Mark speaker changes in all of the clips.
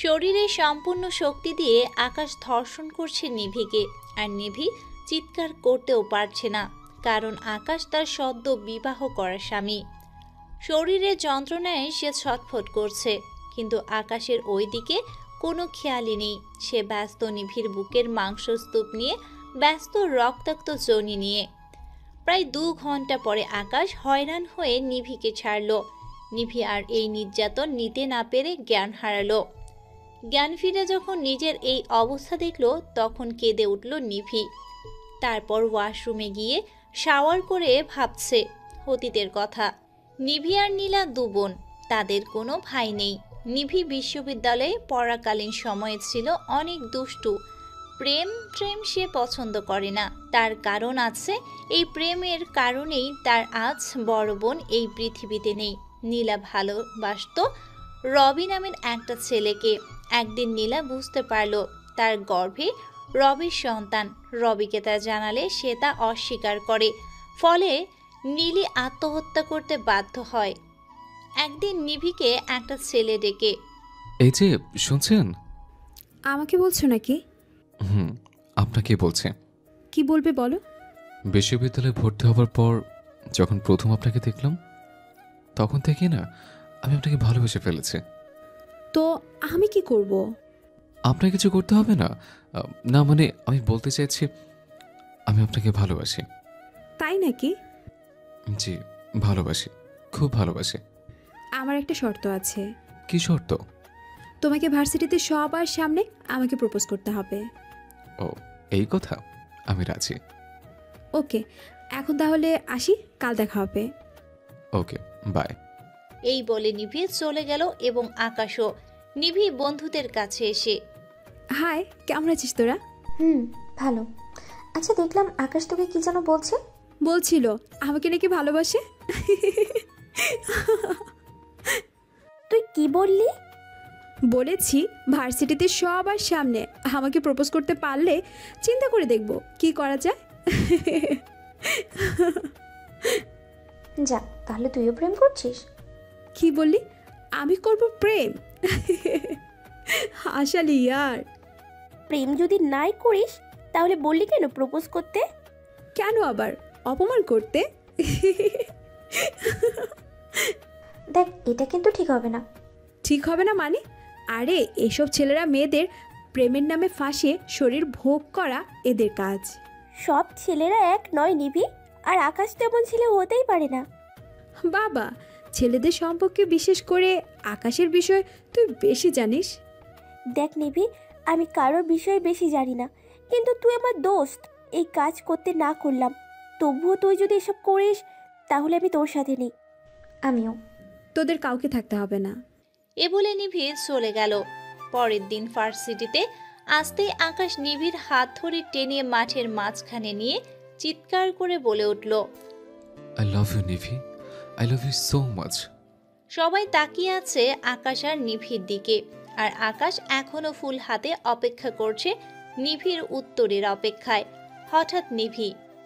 Speaker 1: শরীরে সম্পূর্ণ শক্তি দিয়ে আকাশ ধর্ষণ করছে নিভিকে, আর নিভি চিৎকার করতেও পারছে না, কারণ আকাশ তার সদ্য বিবাহ করা স্বামী। শরীরের যন্ত্রণায় সে ছটফট করছে, কিন্তু আকাশের ওই দিকে কোনো খেয়ালই নেই। সে ব্যস্ত নিভির বুকের মাংসস্তূপ নিয়ে, ব্যস্ত রক্তাক্ত যোনি নিয়ে। প্রায় 2 ঘন্টা পরে আকাশ হয়রান হয়ে নিভিকে ছাড়ল। নিভি আর এই নির্যাতন নিতে না পেরে জ্ঞান হারালো। জ্ঞান ফিরে যখন নিজের এই অবস্থা দেখল, তখন কেঁদে উঠল নিভি। তারপর ওয়াশরুমে গিয়ে শাওয়ার করে ভাবছে অতীতের কথা। নিভি আর নীলা 2 বোন, তাদের কোনো ভাই নেই। নিভি বিশ্ববিদ্যালয়ে পড়াকালীন সময়ে ছিল অনেক দুষ্টু। প্রেম সে পছন্দ করে না। তার কারণ আছে, এই প্রেমের কারণেই তার আজ বড় বোন এই পৃথিবীতে নেই। নীলা ভালোবাসত রবি নামের একটা ছেলেকে। একদিন নীলা বুঝতে পারল তার গর্ভে রবির সন্তান। রবিকে তা জানালে সে তা অস্বীকার করে, ফলে নীলি আত্মহত্যা করতে বাধ্য হয়। একদিন নিভিকে একটা ছেলে ডেকে,
Speaker 2: এই যে শুনছেন?
Speaker 3: আমাকে বলছো নাকি?
Speaker 2: আপনাকে বলছে।
Speaker 3: কি বলবে বলো।
Speaker 2: বিশ্ববিদ্যালয়ে ভর্তি হওয়ার পর যখন প্রথম আপনাকে দেখলাম, তখন থেকে না আমি আপনাকে ভালোবেসে ফেলেছি।
Speaker 3: তো আমি কি করব?
Speaker 2: আপনার কিছু করতে হবে না। না মানে আমি বলতে চাইছি, আমি আপনাকে ভালোবাসি।
Speaker 3: তাই নাকি?
Speaker 2: জি, ভালোবাসি, খুব ভালোবাসি।
Speaker 3: আমার একটা শর্ত আছে।
Speaker 2: কি শর্ত?
Speaker 3: তোমাকে ভার্সিটিতে সবার সামনে আমাকে প্রপোজ করতে হবে।
Speaker 2: ও, এই কথা? আমি রাজি।
Speaker 3: ওকে, এখন তাহলে আসি, কাল দেখা হবে।
Speaker 2: ওকে, বাই।
Speaker 1: এই বলে নিভি চলে গেল এবং আকাশও। নিভি বন্ধুদের কাছে এসে,
Speaker 3: হাই, কেমন আছিস তোরা?
Speaker 4: ভালো। আচ্ছা, দেখলাম আকাশ তোকে কি যেন বলছে।
Speaker 3: বলছিল আমাকে নাকি ভালোবাসে।
Speaker 4: তুই কি বললি?
Speaker 3: বলেছি ভার্সিটিতে সবার সামনে আমাকে প্রপোজ করতে পারলে চিন্তা করে দেখব কি করা যায়।
Speaker 4: যা, তাহলে তুইও প্রেম করছিস?
Speaker 3: কি বললি? আমি করব প্রেম? হাসালি ইয়ার।
Speaker 4: প্রেম যদি নাই করিস তাহলে বললি কেন প্রপোজ করতে?
Speaker 3: কেন আবার অপমান করতে?
Speaker 4: দেখ, এটা কিন্তু ঠিক হবে না।
Speaker 3: ঠিক হবে না মানে? আরে এসব ছেলেরা মেয়েদের প্রেমের নামে ফাঁসিয়ে শরীর ভোগ করা এদের কাজ।
Speaker 4: সব ছেলেরা এক নয় নিভি, আর আকাশ তেমন ছেলে হতেই পারে না।
Speaker 3: বাবা, ছেলেদের সম্পর্কে বিশেষ করে আকাশের বিষয় তুই বেশি জানিস।
Speaker 4: দেখ নিভি, আমি কারোর বিষয়ে বেশি জানি না, কিন্তু তুই আমার দোস্ত। এই কাজ করতে না করলাম, তবুও তুই যদি এসব করিস তাহলে আমি তোর সাথে নেই। আমিও।
Speaker 3: তোদের কাউকে থাকতে হবে না।
Speaker 1: এ বলে নিভি চলে গেল। পরের দিন ভার্সিটিতে আসতেই আকাশ নিভির হাত ধরে টেনে মাঠের মাঝখানে নিয়ে চিৎকার করে বলে উঠল,
Speaker 2: I love you Nivi, I love you so much.
Speaker 1: সবাই তাকিয়ে আছে আকাশ আর নিভির দিকে, আর আকাশ এখনো ফুল হাতে অপেক্ষা করছে নিভির উত্তরের অপেক্ষায়।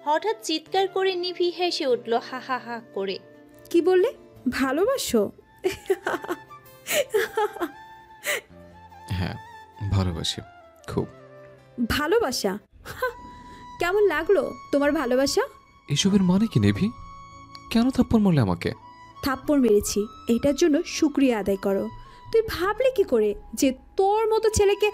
Speaker 1: হঠাৎ চিৎকার করে নিভি হেসে উঠল হা হা হা করে।
Speaker 3: কি বললে? ভালোবাসো?
Speaker 2: হ্যাঁ, ভালোবাসি খুব।
Speaker 3: ভালোবাসা? কেমন লাগলো তোমার ভালোবাসা?
Speaker 2: এসবের মানে কি নিভি? কেন থাপ্পড় মারলে আমাকে?
Speaker 3: থাপ্পড় মেরেছি এটার জন্য শুক্রিয়া আদায় করো। তুই ভাবলি কি করে যে তোর মতো ছেলেকে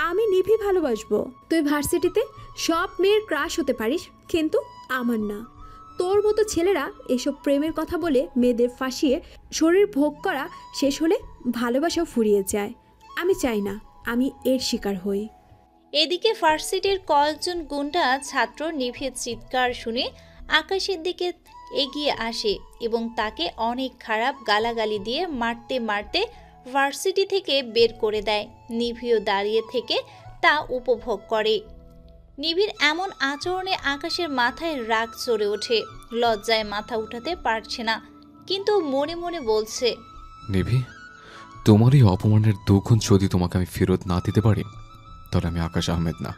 Speaker 3: আমি নিভি ভালোবাসবো? তুই ভার্সিটিতে সব মেয়ের ক্রাশ হতে পারিস, কিন্তু আমার না। তোর মতো ছেলেরা এসব প্রেমের কথা বলে মেয়েদের ফাঁসিয়ে শরীর ভোগ করা শেষ হলে ভালোবাসাও ফুরিয়ে যায়। আমি চাই না আমি এর শিকার হই।
Speaker 1: এদিকে ভার্সিটির কয়েকজন গুন্ডা ছাত্র নিভির চিৎকার শুনে আকাশের দিকে এগিয়ে আসে এবং তাকে অনেক খারাপ গালাগালি দিয়ে মারতে মারতে ভার্সিটি থেকে বের করে দেয়। নিভিও দাঁড়িয়ে থেকে তা উপভোগ করে। নিভির এমন আচরণে আকাশের মাথায় রাগ চড়ে ওঠে। লজ্জায় মাথা উঠাতে পারছে না, কিন্তু মনে মনে বলছে,
Speaker 2: নিভি, তোমার এই অপমানের 2 গুণ যদি তোমাকে আমি ফেরত না দিতে পারি, তাহলে আমি আকাশ আহমেদ না।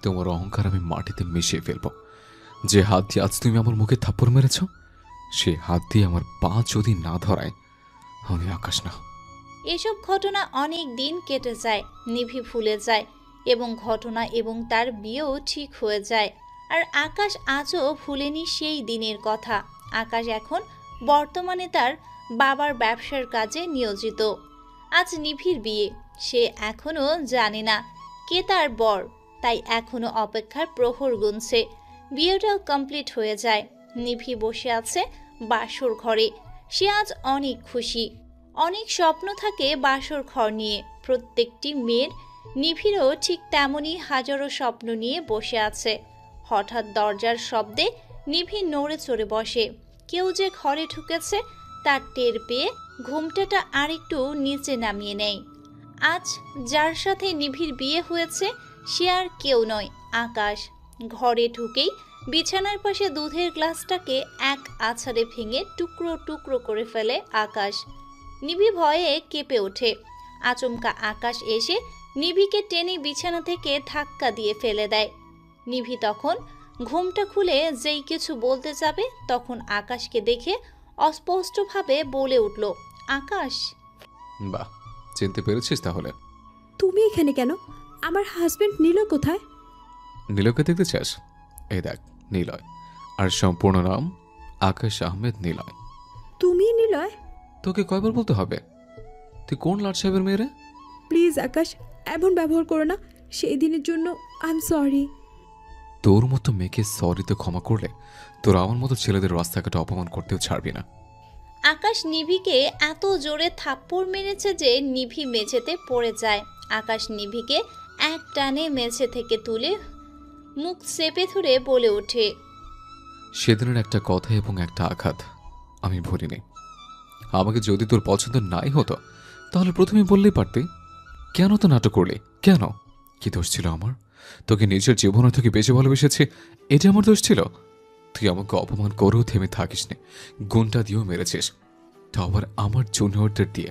Speaker 2: তোমার অহংকার আমি মাটিতে মিশিয়ে ফেলবো। যে হাত দিয়ে আজ তুমি আমার মুখে থাপ্পড় মেরেছ, সে হাত দিয়ে আমার পা যদি না ধরায়, আমি আকাশ না।
Speaker 1: এসব ঘটনা অনেক দিন কেটে যায়, নিভি ভুলে যায় এবং ঘটনা এবং তার বিয়েও ঠিক হয়ে যায়। আর আকাশ আজও ভুলেনি সেই দিনের কথা। আকাশ এখন বর্তমানে তার বাবার ব্যবসার কাজে নিয়োজিত। আজ নিভির বিয়ে, সে এখনো জানে না কে তার বর, তাই এখনো অপেক্ষার প্রহর গুনছে। বিয়েটাও কমপ্লিট হয়ে যায়। নিভি বসে আছে বাসর ঘরে। সে আজ অনেক খুশি। অনেক স্বপ্ন থাকে বাসর ঘর নিয়ে প্রত্যেকটি মেয়ের। নিভিরও ঠিক তেমনই হাজারো স্বপ্ন নিয়ে বসে আছে। হঠাৎ দরজার শব্দে নিভি নড়ে চড়ে বসে। কেউ যে ঘরে ঢুকেছে তার টের পেয়ে ঘুমটাটা আরেকটু নিচে নামিয়ে নেয়। আজ যার সাথে নিভির বিয়ে হয়েছে সে আর কেউ নয়, আকাশ। ঘরে ঢুকেই বিছানার পাশে দুধের গ্লাসটাকে এক আছাড়ে ভেঙে টুকরো টুকরো করে ফেলে আকাশ। নিভি ভয়ে কেঁপে ওঠে। আচমকা আকাশ এসে নিভিকে টেনে বিছানা থেকে ধাক্কা দিয়ে ফেলে দেয়। নিভি তখন ঘুমটা খুলে যেই কিছু বলতে যাবে তখন আকাশকে দেখে অস্পষ্টভাবে বলে উঠল, আকাশ।
Speaker 2: বাহ, চিনতে পেরেছিস তাহলে?
Speaker 3: তুমি এখানে কেন? আমার হাজবেন্ড নীল কোথায়?
Speaker 2: নীলয়কে দেখতে চাস? এই দেখ, নীলয়। আর সম্পূর্ণ নাম আকাশ আহমেদ নীলয়।
Speaker 3: তুমি নীলয়?
Speaker 2: তোকে কয়বার বলতে হবে? তুই কোন লাট সাহেবের মেয়ে রে?
Speaker 3: প্লিজ আকাশ, এমন ব্যবহার করো না। সেই দিনের জন্য আই এম সরি।
Speaker 2: তোর মতো মেয়েকে সরিতে ক্ষমা করলে তোর আমার মতো ছেলেদের রাস্তাঘাটে অপমান করতেও ছাড়বি না।
Speaker 1: আকাশ নিভিকে এত জোরে থাপ্পড় মেরেছে যে নিভি মেঝেতে পড়ে যায়। আকাশ নিভিকে এক টানে মেঝে থেকে তুলে মুখ চেপে ধরে বলে ওঠে,
Speaker 2: সেদিনের একটা কথা এবং একটা আঘাত আমি ভুলিনি। আমাকে যদি তোর পছন্দ নাই হতো তাহলে প্রথমে বললেই পারতি। কেন তো নাটক করলি? কেন? কি দোষ ছিল আমার? তোকে নিজের জীবনে থেকে বেশি ভালোবেসেছি, এটা আমার দোষ ছিল? তুই আমাকে অপমান করেও থেমে থাকিস নি, গুণটা দিয়েও মেরেছিস, তা আবার আমার জুনিয়রদের দিয়ে।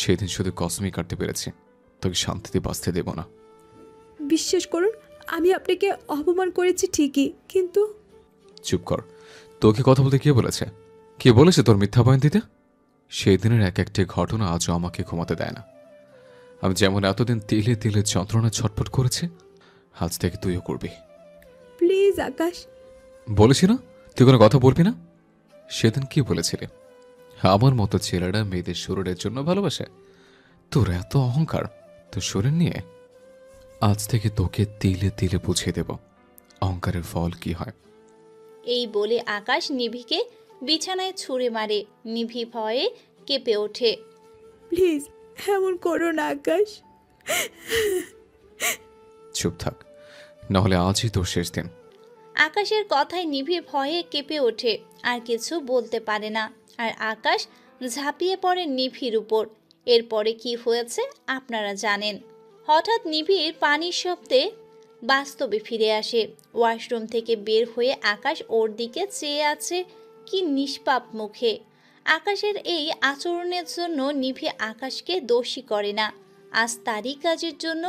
Speaker 2: সেদিন শুধু কসমই কাটতে পেরেছি, তোকে শান্তিতে বাঁচতে দেব না।
Speaker 3: বিশ্বাস করুন, আমি আপনাকে অপমান করেছি ঠিকই, কিন্তু
Speaker 2: চুপ কর। তোকে কথা বলতে কে বলেছে? কে বলেছে তোর মিথ্যা বয়ান দিতে? সেই দিনের এক একটি ঘটনা আজও আমাকে ঘুমাতে দেয় না। আমি যেমন এতদিন তিলে তিলে যন্ত্রণা ছটফট করেছি, আজ থেকে তুইও করবি।
Speaker 3: প্লিজ আকাশ।
Speaker 2: বলেছি না তুই কোনো কথা বলবি না? সেদিন কি বলেছিলি? আমার মতো ছেলেরা মেয়েদের শরীরের জন্য ভালোবাসে। তোর এত অহংকার তোর শরীর নিয়ে। আজ থেকে তোকে তিলে তিলে বুঝিয়ে দেব অহংকারের ফল কি হয়।
Speaker 1: এই বলে আকাশ নিভিকে বিছানায় ছুঁড়ে মারে। নিভি ভয়ে কেঁপে ওঠে।
Speaker 3: প্লিজ এমন করো না আকাশ।
Speaker 2: চুপ থাক, নাহলে আজই তোর শেষ দিন।
Speaker 1: আকাশের কথায় নিভি ভয়ে কেঁপে ওঠে, আর কিছু বলতে পারে না। আর আকাশ ঝাঁপিয়ে পড়ে নিভির উপর। এরপরে কি হয়েছে আপনারা জানেন। হঠাৎ নিভির পানির শব্দে বাস্তবে ফিরে আসে। ওয়াশরুম থেকে বের হয়ে আকাশ ওর দিকে চেয়ে আছে কি নিষ্পাপ মুখে। আকাশের এই আচরণের জন্য নিভি আকাশকে দোষী করে না। আজ তারই কাজের জন্য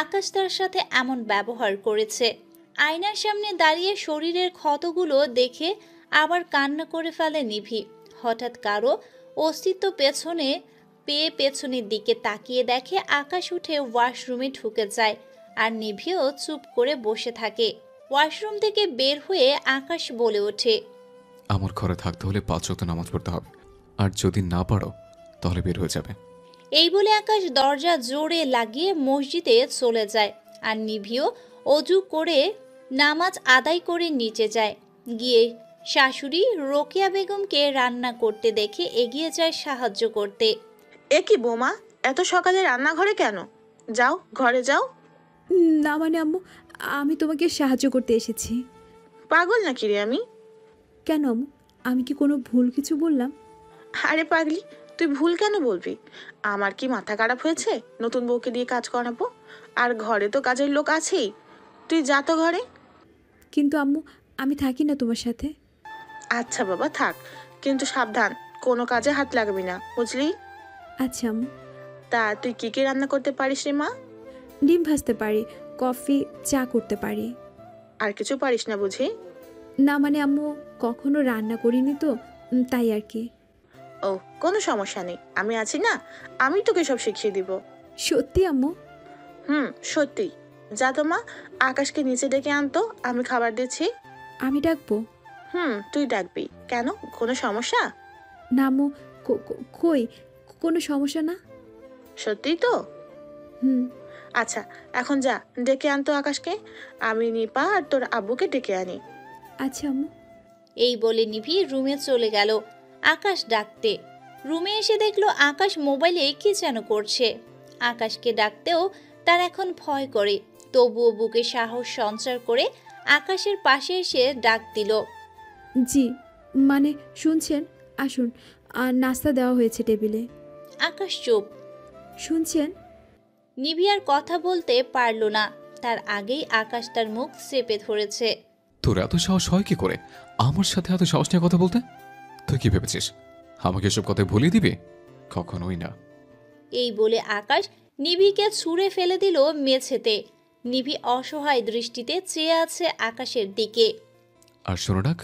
Speaker 1: আকাশ তার সাথে এমন ব্যবহার করেছে। আয়নার সামনে দাঁড়িয়ে শরীরের ক্ষতগুলো দেখে আবার কান্না করে ফেলে নিভি। হঠাৎ কারো অস্তিত্ব পেছনে পেয়ে পেছনের দিকে তাকিয়ে দেখে আকাশ উঠে ওয়াশরুমে ঢুকে যায়। আর নিভিও চুপ করে বসে থাকে। ওয়াশরুম থেকে বের হয়ে আকাশ বলে ওঠে,
Speaker 2: আমার ঘরে থাকতে হলে 5 ওয়াক্ত নামাজ পড়তে হবে, আর যদি না পারো তাহলে বের হয়ে যাবে।
Speaker 1: এই বলে আকাশ দরজা জোরে লাগিয়ে মসজিদে চলে যায়। আর নিভিও অজু করে নামাজ আদায় করে নিচে যায়। গিয়ে শাশুড়ি রোকেয়া বেগমকে রান্না করতে দেখে এগিয়ে যায় সাহায্য করতে।
Speaker 5: এ কি বোমা, এত সকালে রান্নাঘরে কেন? যাও, ঘরে যাও।
Speaker 3: না মানে আম্মু, আমি তোমাকে সাহায্য করতে এসেছি।
Speaker 5: পাগল নাকি রে আমি?
Speaker 3: কেন আম্মু, আমি কি কোনো ভুল কিছু বললাম?
Speaker 5: আরে পাগলি, তুই ভুল কেন বলবি? আমার কি মাথা খারাপ হয়েছে নতুন বউকে দিয়ে কাজ করাবো? আর ঘরে তো কাজের লোক আছেই, তুই যা তো ঘরে।
Speaker 3: কিন্তু আম্মু, আমি থাকি না তোমার সাথে।
Speaker 5: আচ্ছা বাবা থাক, কিন্তু সাবধান, কোনো কাজে হাত লাগাবি না, বুঝলি?
Speaker 3: আচ্ছা আম্মু।
Speaker 5: তা তুই কি কি রান্না করতে পারিস রে মা?
Speaker 3: ডিম ভাজতে পারি, কফি, চা করতে পারি।
Speaker 5: আর কিছু পারিস না বুঝি?
Speaker 3: না মানে আম্মু, কখনো রান্না করিনি তো, তাই আর কি।
Speaker 5: ও, কোনো সমস্যা নেই, আমি আছি না, আমি তোকে সব শিখিয়ে দিব।
Speaker 3: সত্যি আম্মু?
Speaker 5: সত্যি। যা তো মা, আকাশকে নিচে ডেকে আনতো, আমি খাবার দিচ্ছি।
Speaker 3: আমি ডাকবো?
Speaker 5: তুই ডাকবি কেন? কোনো সমস্যা?
Speaker 3: না আম্মু, কই, কোনো সমস্যা না।
Speaker 5: সত্যিই তো?
Speaker 3: হুম।
Speaker 5: আচ্ছা, এখন যা, ডেকে আনতো আকাশকে। আমি নিপা আর তোর আব্বুকে ডেকে আনি।
Speaker 3: আচ্ছা আম্মু।
Speaker 1: এই বলে নিভি রুমে চলে গেল আকাশ ডাকতে। রুমে এসে দেখলো আকাশ মোবাইলে কি যেন করছে। আকাশকে ডাকতেও তার এখন ভয় করে, তবুও বুকে সাহস সঞ্চার করে আকাশের পাশে এসে ডাক দিল।
Speaker 3: জি, মানে শুনছেন? আসুন, আর নাস্তা দেওয়া হয়েছে টেবিলে।
Speaker 1: আকাশ চুপ।
Speaker 3: শুনছেন?
Speaker 1: নিভি আর কথা বলতে পারল না, তার আগেই আকাশ তার মুখ চেপে ধরেছে।
Speaker 2: তোর এত সাহস হয় কি করে আমার সাথে এত সাহস নিয়ে কথা বলতে? তুই কি ভেবেছিস আমাকে এসব কথা ভুলিয়ে দিবি? কখনোই না।
Speaker 1: এই বলে আকাশ নিভিকে ছুঁড়ে ফেলে দিল মেঝেতে। নিভি অসহায় দৃষ্টিতে চেয়ে আছে আকাশের দিকে।
Speaker 2: আর শোনো ডাক,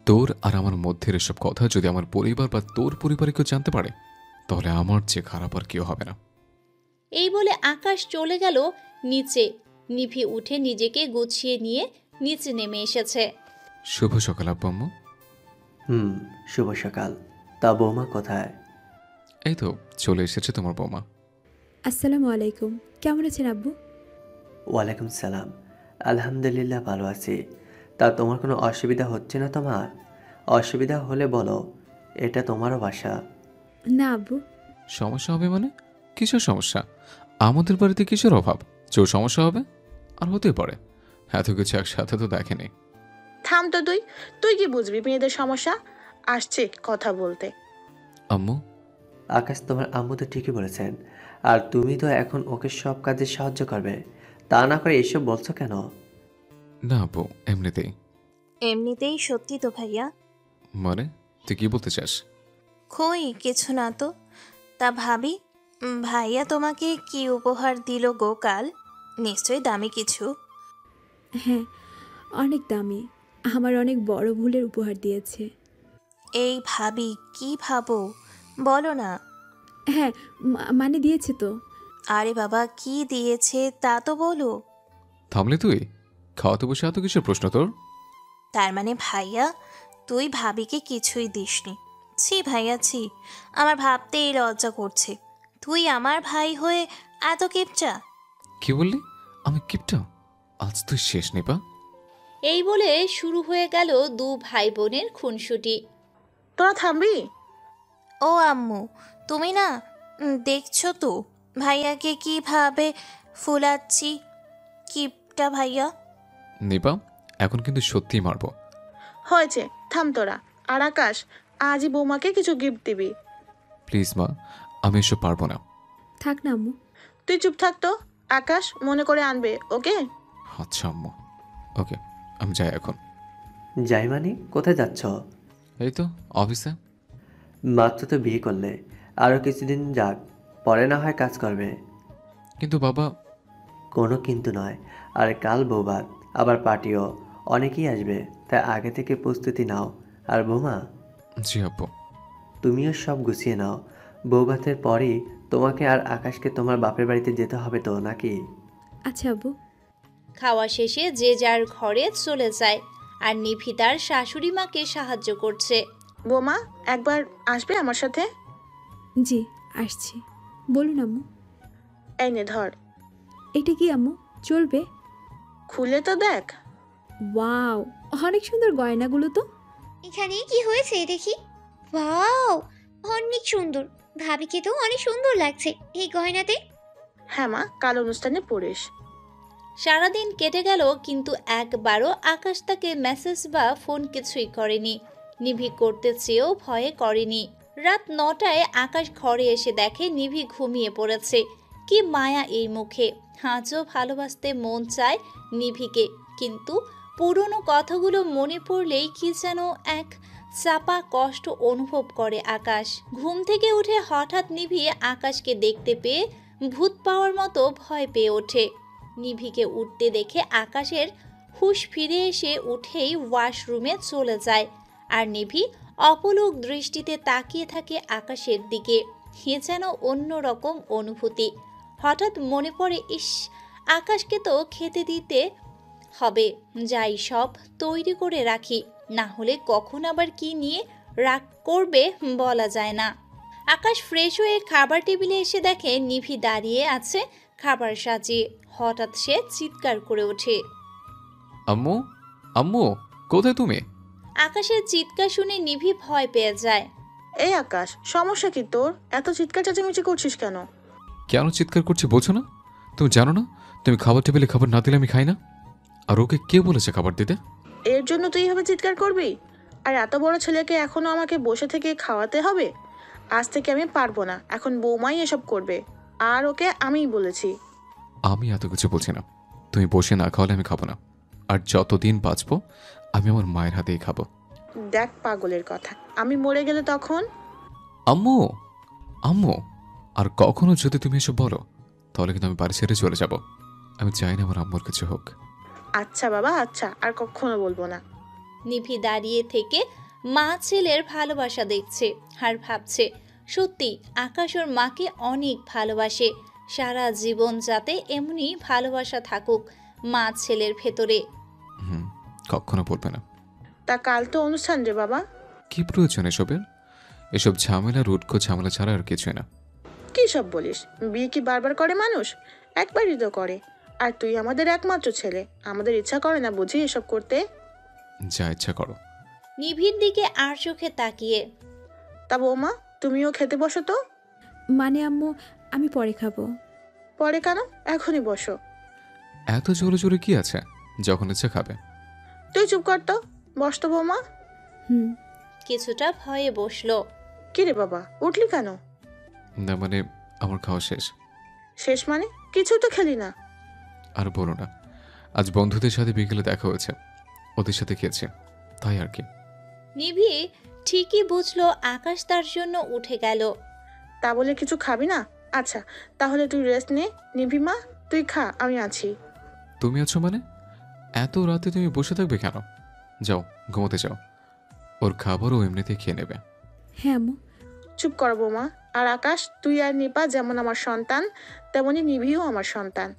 Speaker 2: তোর আর আমার মধ্যের এসব কথা যদি আমার পরিবার বা তোর পরিবারে কেউ জানতে পারে, তাহলে আমার চেয়ে খারাপ আর কেউ হবে না।
Speaker 1: এই বলে আকাশ চলে গেল নিচে। নিভি উঠে নিজেকে গুছিয়ে নিয়ে নিচে নেমে এসেছে।
Speaker 2: শুভ সকাল আব্বু আম্মু।
Speaker 6: শুভ সকাল। তা বৌমা কোথায়?
Speaker 2: এই তো চলে এসেছে তোমার বৌমা।
Speaker 3: আসসালামু আলাইকুম, কেমন আছেন আব্বু?
Speaker 6: ওয়ালাইকুম সালাম। আলহামদুলিল্লাহ ভালো আছি। তা তোমার কোনো অসুবিধা হচ্ছে না? তোমার অসুবিধা হলে বলো, এটা তোমারও বাসা।
Speaker 3: না আব্বু।
Speaker 2: সমস্যা হবে মানে? কিসের সমস্যা? আমাদের বাড়িতে কিসের অভাব? চোর সমস্যা হবে? আর হতে পারে, এত কিছু একসাথে তো দেখেনি।
Speaker 5: থাম তো তুই, তুই কি বুঝবি মেয়েদের সমস্যা? আসছে কথা বলতে।
Speaker 2: আম্মু,
Speaker 6: আকাশ তোমার আম্মু তো ঠিকই বলেছেন। আর তুমি তো এখন ওকে সব কাজে সাহায্য করবে, তা না করে এসব বলছো কেন?
Speaker 2: না আব্বু, এমনিতেই।
Speaker 7: এমনিতেই সত্যি তো ভাইয়া।
Speaker 2: মানে তুই কি বলতে চাস?
Speaker 7: কই কিছু না তো। তা ভাবি, ভাইয়া তোমাকে কি উপহার দিল গো কাল? নিশ্চয়ই দামি কিছু।
Speaker 3: হ্যাঁ, অনেক দামি। আমার অনেক বড় ভুলের উপহার দিয়েছে।
Speaker 7: এই ভাবি কি ভাবো বলো না।
Speaker 3: হ্যাঁ, মানে দিয়েছে তো।
Speaker 7: আরে বাবা, কি দিয়েছে তা তো বলো।
Speaker 2: থামলে তুই? খাওয়াতে বসে এত কিসের প্রশ্ন তোর?
Speaker 7: তার মানে ভাইয়া তুই ভাবিকে কিছুই দিসনি? ছি ভাইয়া ছি, আমার ভাবতেই লজ্জা করছে। তুই আমার ভাই হয়ে এত কিপটা।
Speaker 2: কি বললি? আমি কিপটা? আজ তুই শেষ নিপা।
Speaker 1: এই বলে শুরু হয়ে গেল দু ভাই বোনের খুনসুটি।
Speaker 5: তোরা থামবি?
Speaker 7: ও আম্মু, তুমি না দেখছো তো ভাইয়াকে কিভাবে ফুলাচ্ছি? কিপটা ভাইয়া।
Speaker 2: নিপা, এখন কিন্তু সত্যিই মারবো।
Speaker 5: হয়েছে, থাম তোরা। আর আকাশ, আজই বৌমাকে কিছু গিফট দিবি।
Speaker 2: প্লিজ মা, আমি এসব পারবো না।
Speaker 3: থাক না আম্মু।
Speaker 5: তুই চুপ থাক তো। আকাশ মনে করে আনবে, ওকে?
Speaker 2: আচ্ছা আম্মু, ওকে, আমি যাই এখন।
Speaker 6: যাই মানে? কোথায় যাচ্ছ?
Speaker 2: এই তো অফিসে।
Speaker 6: মাত্র তো বিয়ে করলে, আরও কিছুদিন যাক, পরে না হয় কাজ করবে।
Speaker 2: কিন্তু বাবা।
Speaker 6: কোনো কিন্তু নয়। আর কাল বৌভাত, আবার পার্টিও, অনেকেই আসবে, তাই আগে থেকে প্রস্তুতি নাও। আর বৌমা,
Speaker 2: জি আব্বু।
Speaker 6: তুমিও সব গুছিয়ে নাও। বৌভাতের পরই তোমাকে আর আকাশকে তোমার বাপের বাড়িতে যেতে হবে তো নাকি?
Speaker 3: আচ্ছা আব্বু।
Speaker 1: খাওয়া শেষে যে যার ঘরে চলে যায়, আর নিভি তার শাশুড়ি মাকে সাহায্য করছে।
Speaker 5: বৌমা, একবার আসবে আমার সাথে?
Speaker 3: জি, আসছি। বলুন আম্মু।
Speaker 5: এই নে ধর।
Speaker 3: এটা কি আম্মু? চলবে?
Speaker 5: খুলে তো দেখ।
Speaker 3: ওয়াও, অনেক সুন্দর গয়নাগুলো তো।
Speaker 8: এখানে কি হয়েছে দেখি। ওয়াও, অনেক সুন্দর। ভাবিকে তো অনেক সুন্দর লাগছে এই গয়নাতে।
Speaker 5: হ্যাঁ মা, কাল অনুষ্ঠানে পড়িস।
Speaker 1: সারাদিন কেটে গেল, কিন্তু একবারও আকাশ তাকে মেসেজ বা ফোন কিছুই করেনি। নিভি করতে চেয়েও ভয়ে করেনি। রাত 9টায় আকাশ ঘরে এসে দেখে নিভি ঘুমিয়ে পড়েছে। কি মায়া এই মুখে! আজও ভালোবাসতে মন চায় নিভিকে, কিন্তু পুরনো কথাগুলো মনে পড়লেই কি যেন এক চাপা কষ্ট অনুভব করে আকাশ। ঘুম থেকে উঠে হঠাৎ নিভি আকাশকে দেখতে পেয়ে ভূত পাওয়ার মতো ভয় পেয়ে ওঠে। নিভিকে উঠতে দেখে আকাশের হুঁশ ফিরে এসে উঠেই ওয়াশরুমে চলে যায়। আর নিভি অপলক দৃষ্টিতে তাকিয়ে থাকে আকাশের দিকে। এ যেন অন্যরকম অনুভূতি। হঠাৎ মনে পড়ে, ইস, আকাশকে তো খেতে দিতে হবে, যাই সব তৈরি করে রাখি, না হলে কখন আবার কি নিয়ে রাগ করবে বলা যায় না। আকাশ ফ্রেশ হয়ে খাবার টেবিলে এসে দেখে নিভি দাঁড়িয়ে আছে খাবার সাজিয়ে। হঠাৎ সে চিৎকার করে ওঠে,
Speaker 2: আম্মু, আম্মু, কোথায় তুমি?
Speaker 1: আকাশের চিৎকার শুনে নিভি ভয় পেয়ে যায়।
Speaker 5: এই আকাশ, সমস্যা কি তোর? এত চিৎকার চেঁচামেচি করছিস কেন?
Speaker 2: কেন চিৎকার করছে বোঝো না? তুমি জানো না তুমি খাবার টেবিলে খাবার না দিলে আমি খাই না? আর ওকে কে বলেছে খাবার দিতে?
Speaker 5: এর জন্য তুই এভাবে চিৎকার করবি? আর এত বড় ছেলেকে এখনো আমাকে বসে থেকে খাওয়াতে হবে? আজ থেকে আমি পারবো না, এখন বৌমাই এসব করবে। আর ওকে আমিই বলেছি।
Speaker 2: আমি এত কিছু বলছি না। তুমি বসে না খাওয়ালে আমি খাবো না। আর যতদিন বাঁচবো আমি আমার মায়ের হাতেই খাবো।
Speaker 5: দেখ পাগলের কথা, আমি মরে গেলে তখন?
Speaker 2: আম্মু, আম্মু, আর কখনো যদি তুমি এসব বলো তাহলে কিন্তু আমি বাড়ি ছেড়ে চলে যাব। আমি চাই না আমার আম্মুর কিছু হোক।
Speaker 5: আচ্ছা বাবা, আচ্ছা, আর কখনো বলবো না।
Speaker 1: নিভি দাঁড়িয়ে থেকে মা ছেলের ভালোবাসা দেখছে আর ভাবছে, সত্যি আকাশ ওর মাকে অনেক ভালোবাসে। সারা জীবন যাতে এমনই ভালোবাসা থাকুক মা ছেলের ভেতরে।
Speaker 2: কখনো বলবে না।
Speaker 5: তা কাল তো অনুষ্ঠান রে বাবা।
Speaker 2: কি প্রয়োজন এসবের? এসব ঝামেলা রুটকো ঝামেলা ছাড়া আর কিছুই না।
Speaker 5: কি সব বলিস? বিয়ে কি বারবার করে মানুষ? একবারই তো করে। আর তুই আমাদের একমাত্র ছেলে, আমাদের ইচ্ছা করে না বুঝি এসব করতে?
Speaker 2: যা ইচ্ছা করো।
Speaker 1: নিভির দিকে আর চোখে তাকিয়ে,
Speaker 5: তা বৌমা, তুমিও খেতে বসো তো।
Speaker 3: মানে আম্মু, আমি পরে খাবো।
Speaker 5: পরে কেন? এখনই বসো।
Speaker 2: এত জোরে জোরে কি আছে? যখন ইচ্ছা খাবে।
Speaker 5: তুই চুপ কর তো, বস তো বৌমা।
Speaker 3: হুম।
Speaker 1: কিছুটা ভয়ে বসলো।
Speaker 5: কি রে বাবা, উঠলি কেন?
Speaker 2: না মানে আমার খাওয়া শেষ।
Speaker 5: শেষ মানে? কিছু তো খেলি না।
Speaker 2: আর বলো না, আজ বন্ধুদের সাথে বিকেলে দেখা হয়েছে, ওদের সাথে খেয়েছি, তাই আর কি।
Speaker 1: নিভি ঠিকই বুঝলো আকাশ তার জন্য উঠে গেল।
Speaker 5: তা বলে কিছু খাবি না? আচ্ছা, তাহলে তুই রেস্ট নে। নিভি মা, তুই খা, আমি আছি।
Speaker 2: তুমি আছো মানে? এত রাতে তুমি বসে থাকবে কেন? যাও ঘুমোতে যাও। ওর খাবারও এমনিতে খেয়ে নেবে।
Speaker 3: হ্যাঁ আম্মু।
Speaker 5: চুপ কর বৌমা। আর আকাশ, তুই আর নিপা যেমন আমার সন্তান, তেমনি নিভিও আমার সন্তান।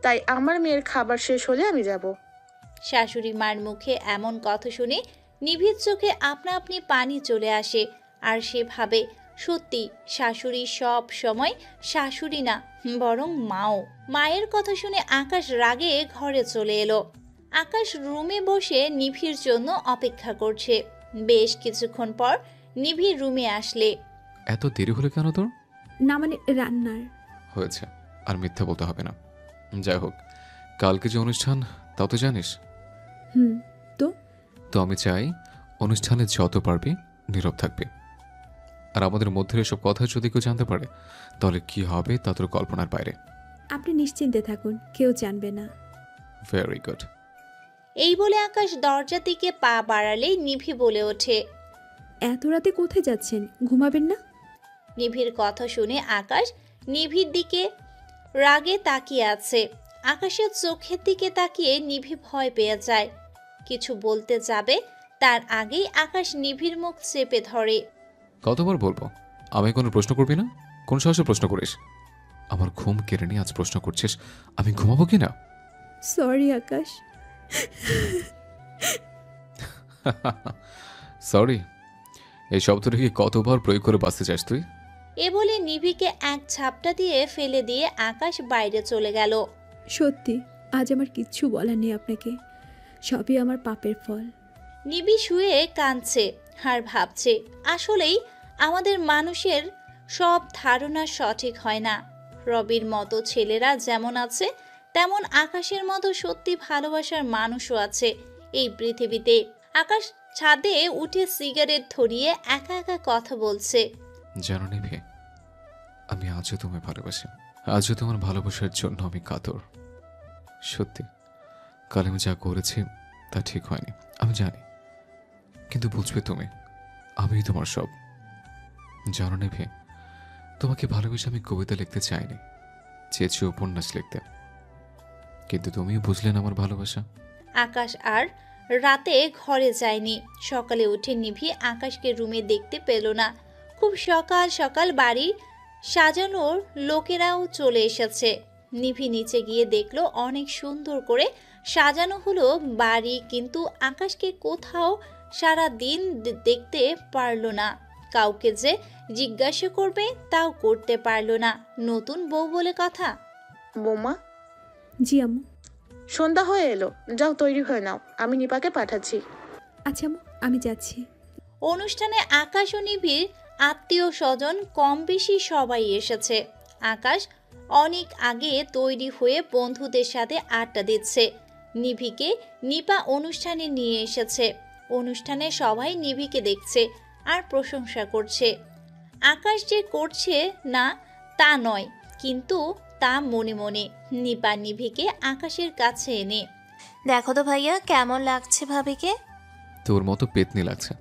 Speaker 5: তাই আমার মেয়ের খাবার শেষ হলে আমি যাব।
Speaker 1: শাশুড়ি মার মুখে এমন কথা শুনে নিভির চোখে আপনা আপনি পানি চলে আসে। আর সে ভাবে, সত্যি শাশুড়ি সব সময় শাশুড়ি না, বরং মাও। মায়ের কথা শুনে আকাশ রাগে ঘরে চলে এলো। আকাশ রুমে বসে নিভির জন্য অপেক্ষা করছে। বেশ কিছুক্ষণ পর নিভি রুমে আসলে।
Speaker 2: এত দেরি হলো কেন তোর?
Speaker 3: না মানে রান্নার।
Speaker 2: হয়েছে, আর মিথ্যা বলতে হবে না। যাই হোক, কালকে যে অনুষ্ঠান তাও তো জানিস।
Speaker 3: হুম। তো
Speaker 2: তো আমি চাই অনুষ্ঠানে যত পারবি নীরব থাকবি। আর আমাদের মধ্যে এসব কথা যদি কেউ জানতে পারে তাহলে কি হবে তা তোর কল্পনার বাইরে।
Speaker 3: আপনি নিশ্চিন্তে থাকুন, কেউ জানবে না।
Speaker 2: Very good.
Speaker 1: এই বলে আকাশ দরজার দিকে পা বাড়ালেই নিভি বলে ওঠে,
Speaker 3: এত রাতে কোথায় যাচ্ছেন? ঘুমাবেন না?
Speaker 1: নিভির কথা শুনে আকাশ নিভির দিকে রাগে তাকিয়ে আছে। আকাশের চোখের দিকে তাকিয়ে নিভি ভয় পেয়ে যায়। কিছু বলতে যাবে তার আগেই আকাশ নিভির মুখ চেপে ধরে।
Speaker 2: কতবার বলবো আমি কোনো প্রশ্ন করবি না? কোন সাহসে প্রশ্ন করিস? আমার ঘুম কেড়ে নিয়ে আজ প্রশ্ন করছিস আমি ঘুমাবো কি না?
Speaker 3: সরি আকাশ।
Speaker 2: সরি? এই শব্দটা কি কতবার প্রয়োগ করে বাঁচতে চাস তুই?
Speaker 1: এ বলে নিভিকে এক ঝাপটা দিয়ে ফেলে দিয়ে আকাশ বাইরে চলে গেল।
Speaker 3: সত্যি আজ আমার কিচ্ছু বলার নেই আপনাকে, সবই আমার পাপের ফল।
Speaker 1: নিভি শুয়ে কাঁদছে আর ভাবছে, আসলেই আমাদের মানুষের সব ধারণা সঠিক হয় না। রবির মতো ছেলেরা যেমন আছে, তেমন আকাশের মতো সত্যি ভালোবাসার মানুষও আছে এই পৃথিবীতে। আকাশ ছাদে উঠে সিগারেট ধরিয়ে একা একা কথা বলছে।
Speaker 2: জানো নিভি, আমি আজও তোমায় ভালোবাসি। আজও তোমার ভালোবাসার জন্য আমি কাতর। সত্যি, কাল আমি যা করেছি তা ঠিক হয়নি, আমি জানি। কিন্তু বুঝবে তুমি, আমি তোমার সব। জানো নিভি, তোমাকে ভালোবেসে আমি কবিতা লিখতে চাইনি, চেয়েছি উপন্যাস লিখতে। কিন্তু তুমিও বুঝলে না আমার ভালোবাসা।
Speaker 1: আকাশ আর রাতে ঘরে যায়নি। সকালে উঠে নিভি আকাশকে রুমে দেখতে পেল না। খুব সকাল সকাল বাড়ি সাজানোর লোকেরাও চলে এসেছে। নিভি নিচে গিয়ে দেখলো অনেক সুন্দর করে সাজানো হলো বাড়ি, কিন্তু আকাশকে কোথাও সারা দিন দেখতে পারল না। কাউকে যে জিজ্ঞাসা করবে তাও করতে পারল না। নতুন বউ বলে কথা।
Speaker 5: বৌমা,
Speaker 3: জি আম্মু।
Speaker 5: সন্ধ্যা হয়ে এলো, যাও তৈরি হয়ে নাও, আমি নিপাকে পাঠাচ্ছি।
Speaker 3: আচ্ছা আম্মু, আমি যাচ্ছি।
Speaker 1: অনুষ্ঠানে আকাশ ও নিভির আত্মীয় স্বজন কম বেশি সবাই এসেছে। আকাশ অনেক আগে তৈরি হয়ে বন্ধুদের সাথে আড্ডা দিচ্ছে। নিভিকে নিপা অনুষ্ঠানে নিয়ে এসেছে। অনুষ্ঠানে সবাই নিভিকে দেখছে আর প্রশংসা করছে। আকাশ যে করছে না তা নয়, কিন্তু তা মনে মনে। নিপা নিভিকে আকাশের কাছে এনে,
Speaker 7: দেখো তো ভাইয়া কেমন লাগছে ভাবিকে।
Speaker 2: তোর মতো পেতনি লাগছে।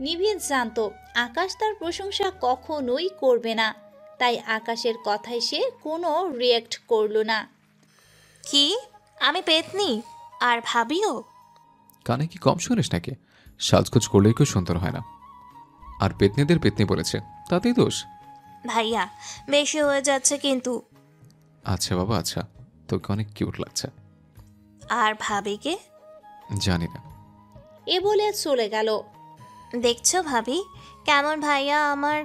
Speaker 1: নিভি জানতো আকাশ তার প্রশংসা কখনোই করবে না, তাই আকাশের কথায় সে কোনো রিয়্যাক্ট করলো না।
Speaker 7: কি আমি পেতনি আর ভাবিও?
Speaker 2: কানে কি কম শুনিস নাকি? সাজগোজ করলেই কেউ সুন্দর হয় না। আর পেতনিদের পেতনি বলেছে, তাতেই দোষ।
Speaker 7: ভাইয়া বেশি হয়ে যাচ্ছে কিন্তু।
Speaker 2: আচ্ছা বাবা আচ্ছা, তোকে অনেক কিউট লাগছে।
Speaker 7: আর ভাবিকে?
Speaker 2: জানি না।
Speaker 1: এ বলে চলে গেল।
Speaker 7: দেখছো ভাবি কেমন ভাইয়া আমার?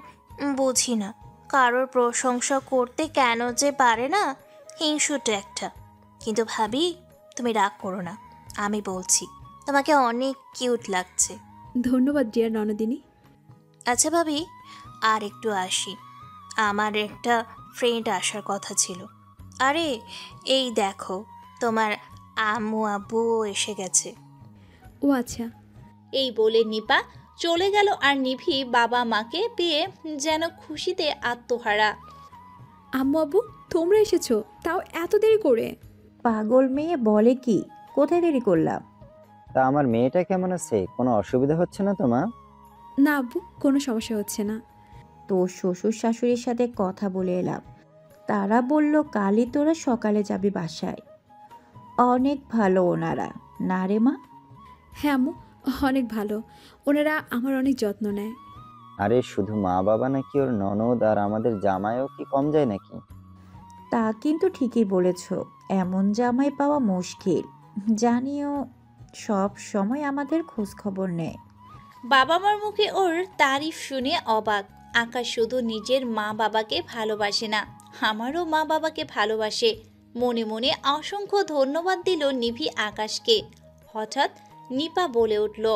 Speaker 7: বুঝি না কারোর প্রশংসা করতে কেন যে পারে না, হিংসুটে একটা। কিন্তু ভাবি তুমি রাগ করো না, আমি বলছি তোমাকে অনেক কিউট লাগছে।
Speaker 3: ধন্যবাদ ডিয়ার ননদিনী।
Speaker 7: আচ্ছা ভাবি আর একটু আসি, আমার একটা ফ্রেন্ড আসার কথা ছিল। আরে এই দেখো তোমার আম্মু আব্বুও এসে গেছে।
Speaker 3: ও আচ্ছা।
Speaker 1: এই বলে নিপা চলে গেল আর নিভি বাবা মাকে পেয়ে যেন খুশিতে আত্মহারা।
Speaker 3: আম্মু আব্বু তোমরা এসেছো, তাও এত দেরি করে?
Speaker 9: পাগল মেয়ে বলে কি, কোথায় দেরি করলাম? তা আমার মেয়েটা কেমন আছে? কোনো অসুবিধা হচ্ছে না তো মা?
Speaker 3: না আব্বু, কোনো সমস্যা হচ্ছে না।
Speaker 4: তোর শ্বশুর শাশুড়ির সাথে কথা বলে এলাম, তারা বলল কালই তোরা সকালে যাবি বাসায়। অনেক ভালো ওনারা, না রে মা?
Speaker 3: হ্যাঁ আম্মু, অনেক ভালো। ওনারা আমার অনেক যত্ন নেয়।
Speaker 9: আরে শুধু মা বাবা নাকি, ওর ননদ আর আমাদের জামাইও কি কম যায় নাকি?
Speaker 4: তা কিন্তু ঠিকই বলেছ, এমন জামাই পাওয়া মুশকিল। জানিও সব সময় আমাদের খোঁজ খবর নেয়।
Speaker 1: বাবা মার মুখে ওর তারিফ শুনে অবাক। আকাশ শুধু নিজের মা বাবাকে ভালোবাসে না, আমারও মা বাবাকে ভালোবাসে। মনে মনে অসংখ্য ধন্যবাদ দিল নিভি আকাশকে। হঠাৎ নিপা বলে উঠল,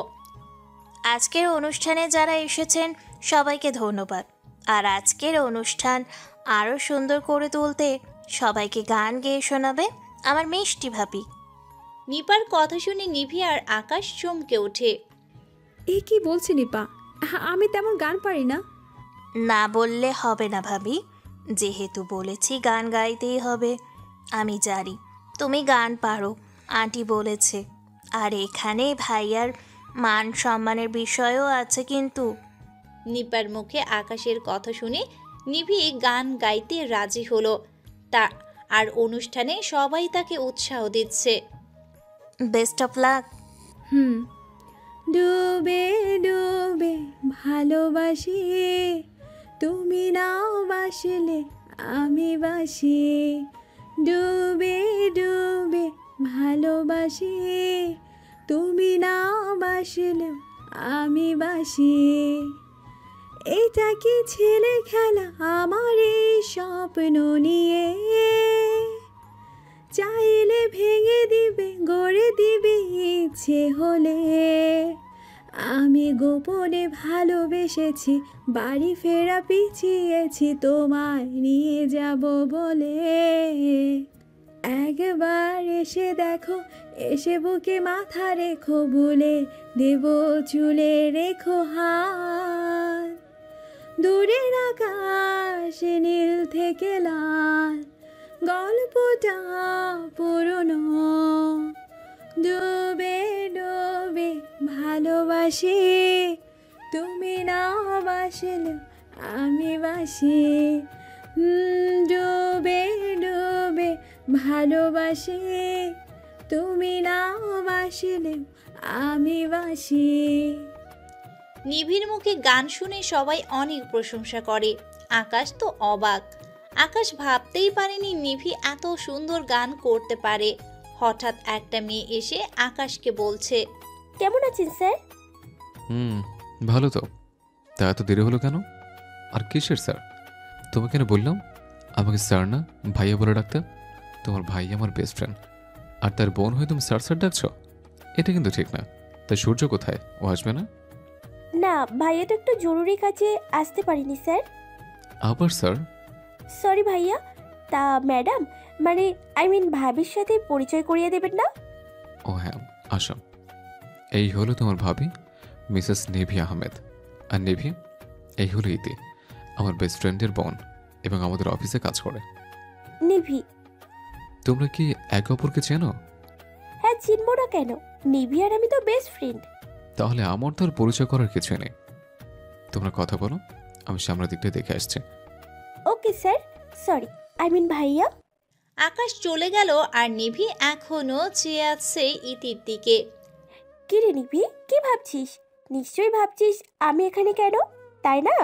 Speaker 7: আজকের অনুষ্ঠানে যারা এসেছেন সবাইকে ধন্যবাদ। আর আজকের অনুষ্ঠান আরও সুন্দর করে তুলতে সবাইকে গান গেয়ে শোনাবে আমার মিষ্টি ভাবি।
Speaker 1: নিপার কথা শুনে নিভি আর আকাশ চমকে ওঠে।
Speaker 3: এ কি বলছি নিপা, আমি তেমন গান পারি না।
Speaker 7: না বললে হবে না ভাবি, যেহেতু বলেছি গান গাইতেই হবে। আমি জানি তুমি গান পারো, আন্টি বলেছে। আর এখানে ভাইয়ার মান সম্মানের বিষয়ও আছে কিন্তু।
Speaker 1: নিপার মুখে আকাশের কথা শুনে নিভি গান গাইতে রাজি হলো। তা আর অনুষ্ঠানে সবাই তাকে উৎসাহ দিচ্ছে।
Speaker 7: Best of luck.
Speaker 3: হুম। ডুবে ডুবে ভালোবাসি, তুমি নাও বাসলে আমি বাসি। ডুবে ডুবে ভালোবাসি, তুমি নাও বাসলে আমি বাসি। এটা কি ছেলে খেলা আমার এই স্বপ্ন নিয়ে? চাইলে ভেঙে দিবে গড়ে দিবে ইচ্ছে হলে। আমি গোপনে ভালোবেসেছি, বাড়ি ফেরা পিছিয়েছি তোমায় নিয়ে যাব বলে। একবার এসে দেখো, এসে বুকে মাথা রেখো, ভুলে দেব চুলে রেখো হাত। দূরের আকাশ নীল থেকে লাল, গল্পটা পুরনো। ডুবে ডুবে ভালোবাসি, তুমি না বাসলে আমি বাসি। ডুবে ডুবে ভালোবাসি, তুমি না বাসিলে আমি বাসি।
Speaker 1: নিভির মুখে গান শুনে সবাই অনেক প্রশংসা করে। আকাশ তো অবাক। আকাশ ভাবতেই পারেনি নিভি এত সুন্দর গান করতে পারে। হঠাৎ একটা মেয়ে এসে আকাশকে বলছে,
Speaker 4: কেমন আছেন স্যার?
Speaker 2: ভালো তো। তা এত দেরি হলো কেন? আর কিসের স্যার? তোমাকে কেন বললাম আমাকে স্যার না ভাইয়া বলে ডাকতে? তোমার ভাই আমার বেস্ট ফ্রেন্ড, আর তার বোন হয়ে তুমি স্যার স্যার ডাকছ? এটা কিন্তু ঠিক না। তাই সূর্য কোথায়? ও আসবে না?
Speaker 4: না, ভাইয়া তো একটু জরুরি কাজে আসতে পারিনি স্যার।
Speaker 2: আবার স্যার?
Speaker 4: সরি ভাইয়া। তা ম্যাডাম, মানে ভাবির সাথে পরিচয় করিয়ে দেবেন না?
Speaker 2: ও হ্যাঁ, আসো। এই হলো তোমার ভাবি, মিসেস নেভি আহমেদ। আর নেভি, এই হলো ইতি, আমার বেস্ট ফ্রেন্ডের বোন এবং আমাদের অফিসে কাজ করে।
Speaker 4: নিভি?
Speaker 2: তোমরা কি একে অপরকে চেনো?
Speaker 4: হ্যাঁ, চিনবো না কেন? নিভি আর আমি তো বেস্ট ফ্রেন্ড।
Speaker 2: তাহলে আমার তো আর পরিচয় করার কিছু নেই। তোমরা কথা বলো, আমি সামনের দিকটা দেখে আসছি।
Speaker 4: Okay sir. সরি, ভাইয়া।
Speaker 1: আকাশ চলে গেল আর নিভি এখনো চেয়ে আছে ইতির দিকে।
Speaker 4: কি রে নিভি, কি ভাবছিস? নিশ্চয়ই ভাবছিস আমি এখানে কেন, তাই না?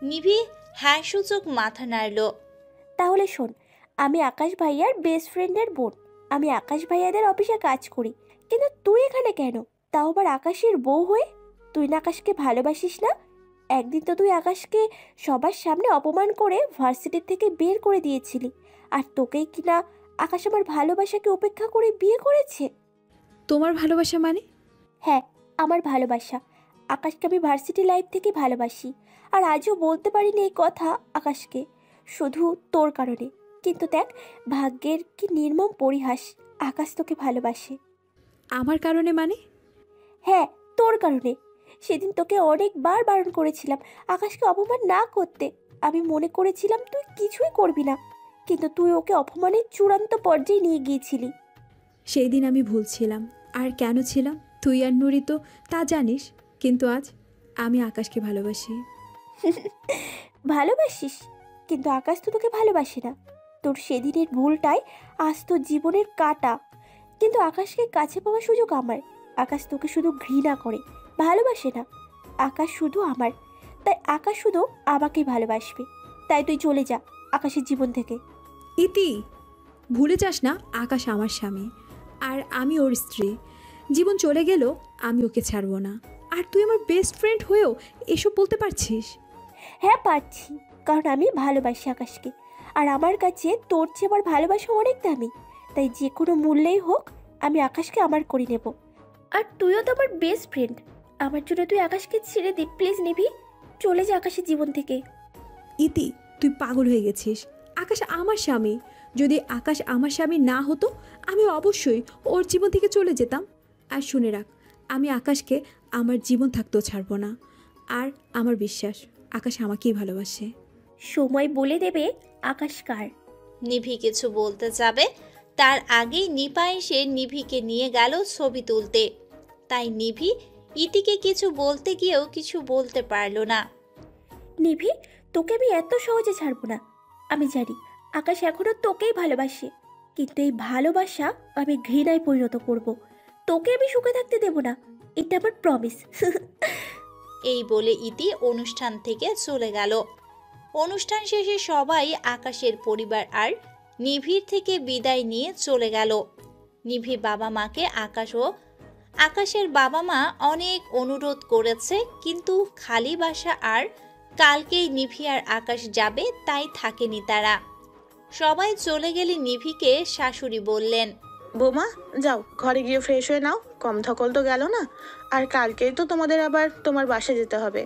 Speaker 1: নিভি হ্যাঁ সূচক মাথা নাড়ল।
Speaker 4: তাহলে শোন, আমি আকাশ ভাইয়ার বেস্ট ফ্রেন্ডের বোন। আমি আকাশ ভাইয়াদের অফিসে কাজ করি। কিন্তু তুই এখানে কেন, তাও আবার আকাশের বউ হয়ে? তুই না আকাশকে ভালোবাসিস না? একদিন তো তুই আকাশকে সবার সামনে অপমান করে ভার্সিটির থেকে বের করে দিয়েছিলি। আর তোকেই কিনা আকাশ আমার ভালোবাসাকে উপেক্ষা করে বিয়ে করেছে।
Speaker 3: তোমার ভালোবাসা মানে?
Speaker 4: হ্যাঁ, আমার ভালোবাসা। আকাশকে আমি ভার্সিটি লাইফ থেকে ভালোবাসি। আর আজও বলতে পারিনি এই কথা আকাশকে, শুধু তোর কারণে। কিন্তু দেখ, ভাগ্যের কি নির্মম পরিহাস, আকাশ তোকে ভালোবাসে।
Speaker 3: আমার কারণে মানে?
Speaker 4: হ্যাঁ, তোর কারণে। সেদিন তোকে অনেকবার বারণ করেছিলাম আকাশকে অপমান না করতে। আমি মনে করেছিলাম তুই কিছুই করবি না, কিন্তু তুই ওকে অপমানের চূড়ান্ত পর্যায়ে নিয়ে গিয়েছিলি।
Speaker 3: সেই দিন আমি ভুল ছিলাম। আর কেন ছিলাম তুই আর নুরি তো তা জানিস। কিন্তু আজ আমি আকাশকে ভালোবাসি।
Speaker 4: ভালোবাসিস? কিন্তু আকাশ তো তোকে ভালোবাসে না। তোর সেদিনের ভুলটাই আজ তোর জীবনের কাটা। কিন্তু আকাশকে কাছে পাওয়ার সুযোগ আমার। আকাশ তোকে শুধু ঘৃণা করে, ভালোবাসে না। আকাশ শুধু আমার, তাই আকাশ শুধু আমাকেই ভালোবাসবে। তাই তুই চলে যা আকাশের জীবন থেকে।
Speaker 3: ইতি, ভুলে যাস না আকাশ আমার স্বামী আর আমি ওর স্ত্রী। জীবন চলে গেল, আমি ওকে ছাড়বো না। আর তুই আমার বেস্ট ফ্রেন্ড হয়েও এসব বলতে পারছিস?
Speaker 4: হ্যাঁ পারছি, কারণ আমি ভালোবাসি আকাশকে। আর আমার কাছে তোর চেয়ে আমার ভালোবাসা অনেক দামি। তাই যে কোনো মূল্যেই হোক আমি আকাশকে আমার করে নেব। আর তুইও তো আমার বেস্ট ফ্রেন্ড। আমার জন্য তুই আকাশকে ছেড়ে দে প্লিজ। নিবি, চলে যা আকাশের জীবন থেকে।
Speaker 3: ইতি, তুই পাগল হয়ে গেছিস। আকাশ আমার স্বামী। যদি আকাশ আমার স্বামী না হতো, আমি অবশ্যই ওর জীবন থেকে চলে যেতাম। আর শুনে রাখ, আমি আকাশকে আমার জীবন থাকতেও ছাড়বো না। আর আমার বিশ্বাস আকাশ আমাকেই ভালোবাসে।
Speaker 4: সময় বলে দেবে আকাশ কার।
Speaker 1: নিভি কিছু বলতে যাবে, তার আগেই নিপা এসে নিভিকে নিয়ে গেল ছবি তুলতে। তাই নিভি ইতিকে কিছু বলতে গিয়েও কিছু বলতে পারল না।
Speaker 4: নিভি, তোকে আমি এত সহজে ছাড়বো না। আমি জানি আকাশ এখনো তোকেই ভালোবাসে, কিন্তু এই ভালোবাসা আমি ঘৃণায় পরিণত করব। তোকে আমি সুখে থাকতে দেব না, এটা আমার প্রমিস।
Speaker 1: এই বলে ইতি অনুষ্ঠান থেকে চলে গেল। অনুষ্ঠান শেষে সবাই আকাশের পরিবার আর নিভির থেকে বিদায় নিয়ে চলে গেল। নিভি বাবা মাকে আকাশের বাবা মা অনেক অনুরোধ করেছে, কিন্তু খালি বাসা আর কালকেই নিভি আর আকাশ যাবে তাই থাকেনি তারা। সবাই চলে গেলে নিভিকে শাশুড়ি বললেন,
Speaker 5: বৌমা যাও ঘরে গিয়ে ফ্রেশ হয়ে নাও, কম ধকল তো গেল না। আর কালকেই তো তোমাদের আবার তোমার বাসায় যেতে হবে।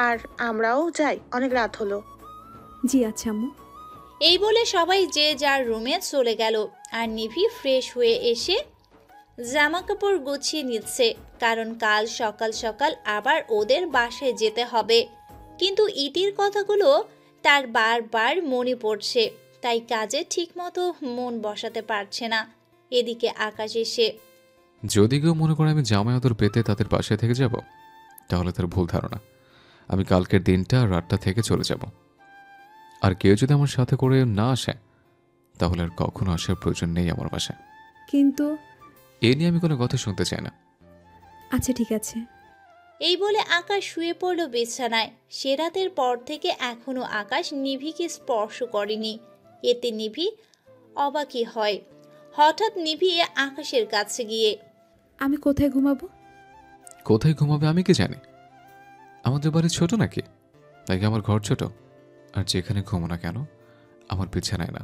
Speaker 5: আর আমরাও যাই, অনেক রাত হলো।
Speaker 3: জি আচ্ছা আম্মু।
Speaker 1: এই বলে সবাই যে যার রুমে চলে গেল। আর নিভি ফ্রেশ হয়ে এসে জামা কাপড় গুছিয়ে নিচ্ছে, কারণ কাল সকাল সকাল আবার ওদের বাসায় যেতে হবে। কিন্তু ইতির কথাগুলো তার বারবার মনে পড়ছে, তাই কাজে ঠিকমতো মন বসাতে পারছে না। এদিকে আকাশ এসে,
Speaker 2: যদি কেউ মনে করে আমি জামাই আদর পেতে তাদের বাসায় থেকে যাব, তাহলে তার ভুল ধারণা। আমি কালকের দিনটা আর রাতটা থেকে চলে যাব। আর কেউ যদি আমার সাথে করে না আসে, তাহলে আর কখনো আসার প্রয়োজন নেই আমার বাসায়।
Speaker 3: কিন্তু
Speaker 2: এ নিয়ে আমি কোনো কথা শুনতে চাই না।
Speaker 3: আচ্ছা ঠিক আছে।
Speaker 1: এই বলে আকাশ শুয়ে পড়ল বিছানায়। সে রাতের পর থেকে এখনো আকাশ নিভিকে স্পর্শ করেনি। এতে নিভি অবাকই হয়। হঠাৎ নিভি আকাশের কাছে গিয়ে,
Speaker 3: আমি কোথায় ঘুমাবো?
Speaker 2: কোথায় ঘুমাবে আমি কি জানি? আমাদের বাড়ি ছোট নাকি? তাই কি আমার ঘর ছোট? আর যেখানে ঘুমো না কেন, আমার বিছানায় না।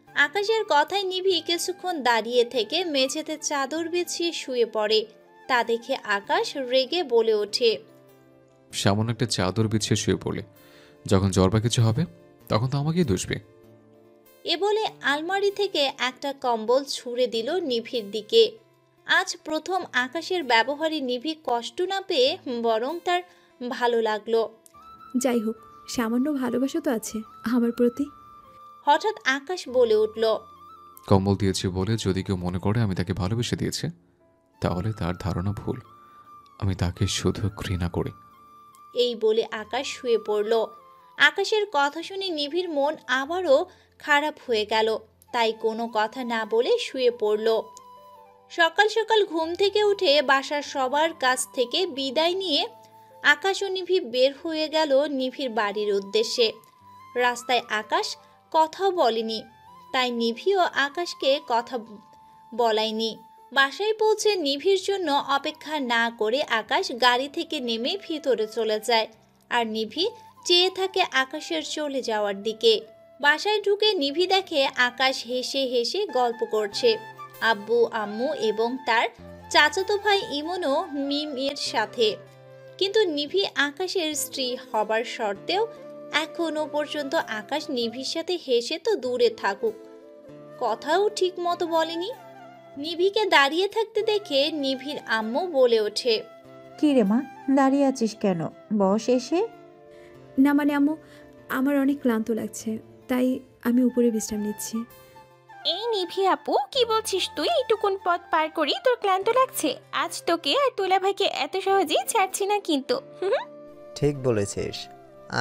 Speaker 1: আকাশের কথায় নিভি কিছুক্ষণ দাঁড়িয়ে থেকে মেঝেতে চাদর বিছিয়ে শুয়ে পড়ে। তা দেখে আকাশ রেগে বলে ওঠে,
Speaker 2: সামান্য একটা চাদর বিছিয়ে শুয়ে পড়লে যখন জ্বর বা কিছু হবে তখন তো আমাকেই দুষবে।
Speaker 1: এ বলে আলমারি থেকে একটা কম্বল ছুঁড়ে দিল নিভির দিকে। আজ প্রথম আকাশের ব্যবহারে নিভি কষ্ট না পেয়ে বরং তার ভালো লাগলো।
Speaker 3: যাই হোক, সামান্য ভালোবাসা তো আছে আমার প্রতি।
Speaker 1: হঠাৎ আকাশ বলে উঠল,
Speaker 2: কম্বল দিয়েছি বলে যদি কেউ মনে করে আমি তাকে ভালোবেসে দিয়েছি, তাহলে তার ধারণা ভুল। আমি তাকে শুধু ঘৃণা করি।
Speaker 1: এই বলে আকাশ শুয়ে পড়ল। আকাশের কথা শুনে নিভির মন আবারও খারাপ হয়ে গেল। তাই কোনো কথা না বলে শুয়ে পড়ল। সকাল সকাল ঘুম থেকে উঠে বাসার সবার কাছ থেকে বিদায় নিয়ে আকাশ ও নিভি বের হয়ে গেল নিভির বাড়ির উদ্দেশ্যে। রাস্তায় আকাশ কথাও বলেনি, তাই নিভিও আকাশকে কথা বলায়নি। বাসায় পৌঁছে নিভির জন্য অপেক্ষা না করে আকাশ গাড়ি থেকে নেমে ভিতরে চলে যায়। আর নিভি চেয়ে থাকে আকাশের চলে যাওয়ার দিকে। বাসায় ঢুকে নিভি দেখে আকাশ হেসে হেসে গল্প করছে আব্বু আম্মু এবং তার চাচাতো ভাই ইমনও মিমের সাথে। কিন্তু নিভি আকাশের স্ত্রী হবার শর্তেও এখনো পর্যন্ত আকাশ নিভির সাথে হেসে তো দূরে থাকুক, কথাও ঠিক মতো বলেনি। নিভিকে দাঁড়িয়ে থাকতে দেখে নিভির আম্মু বলে ওঠে,
Speaker 10: কি রে মা, দাঁড়িয়ে আছিস কেন? বস এসে।
Speaker 3: না মানে আম্মু, আমার অনেক ক্লান্ত লাগছে, তাই আমি উপরে বিশ্রাম নিচ্ছি।
Speaker 11: এই নিভি আপু, কি বলছিস তুই? এইটুকুন পথ পার করি তোর ক্লান্ত লাগছে? আজ তোকে আর তুলা ভাইকে এত সহজেই ছাড়ছি না কিন্তু।
Speaker 12: ঠিক বলেছিস,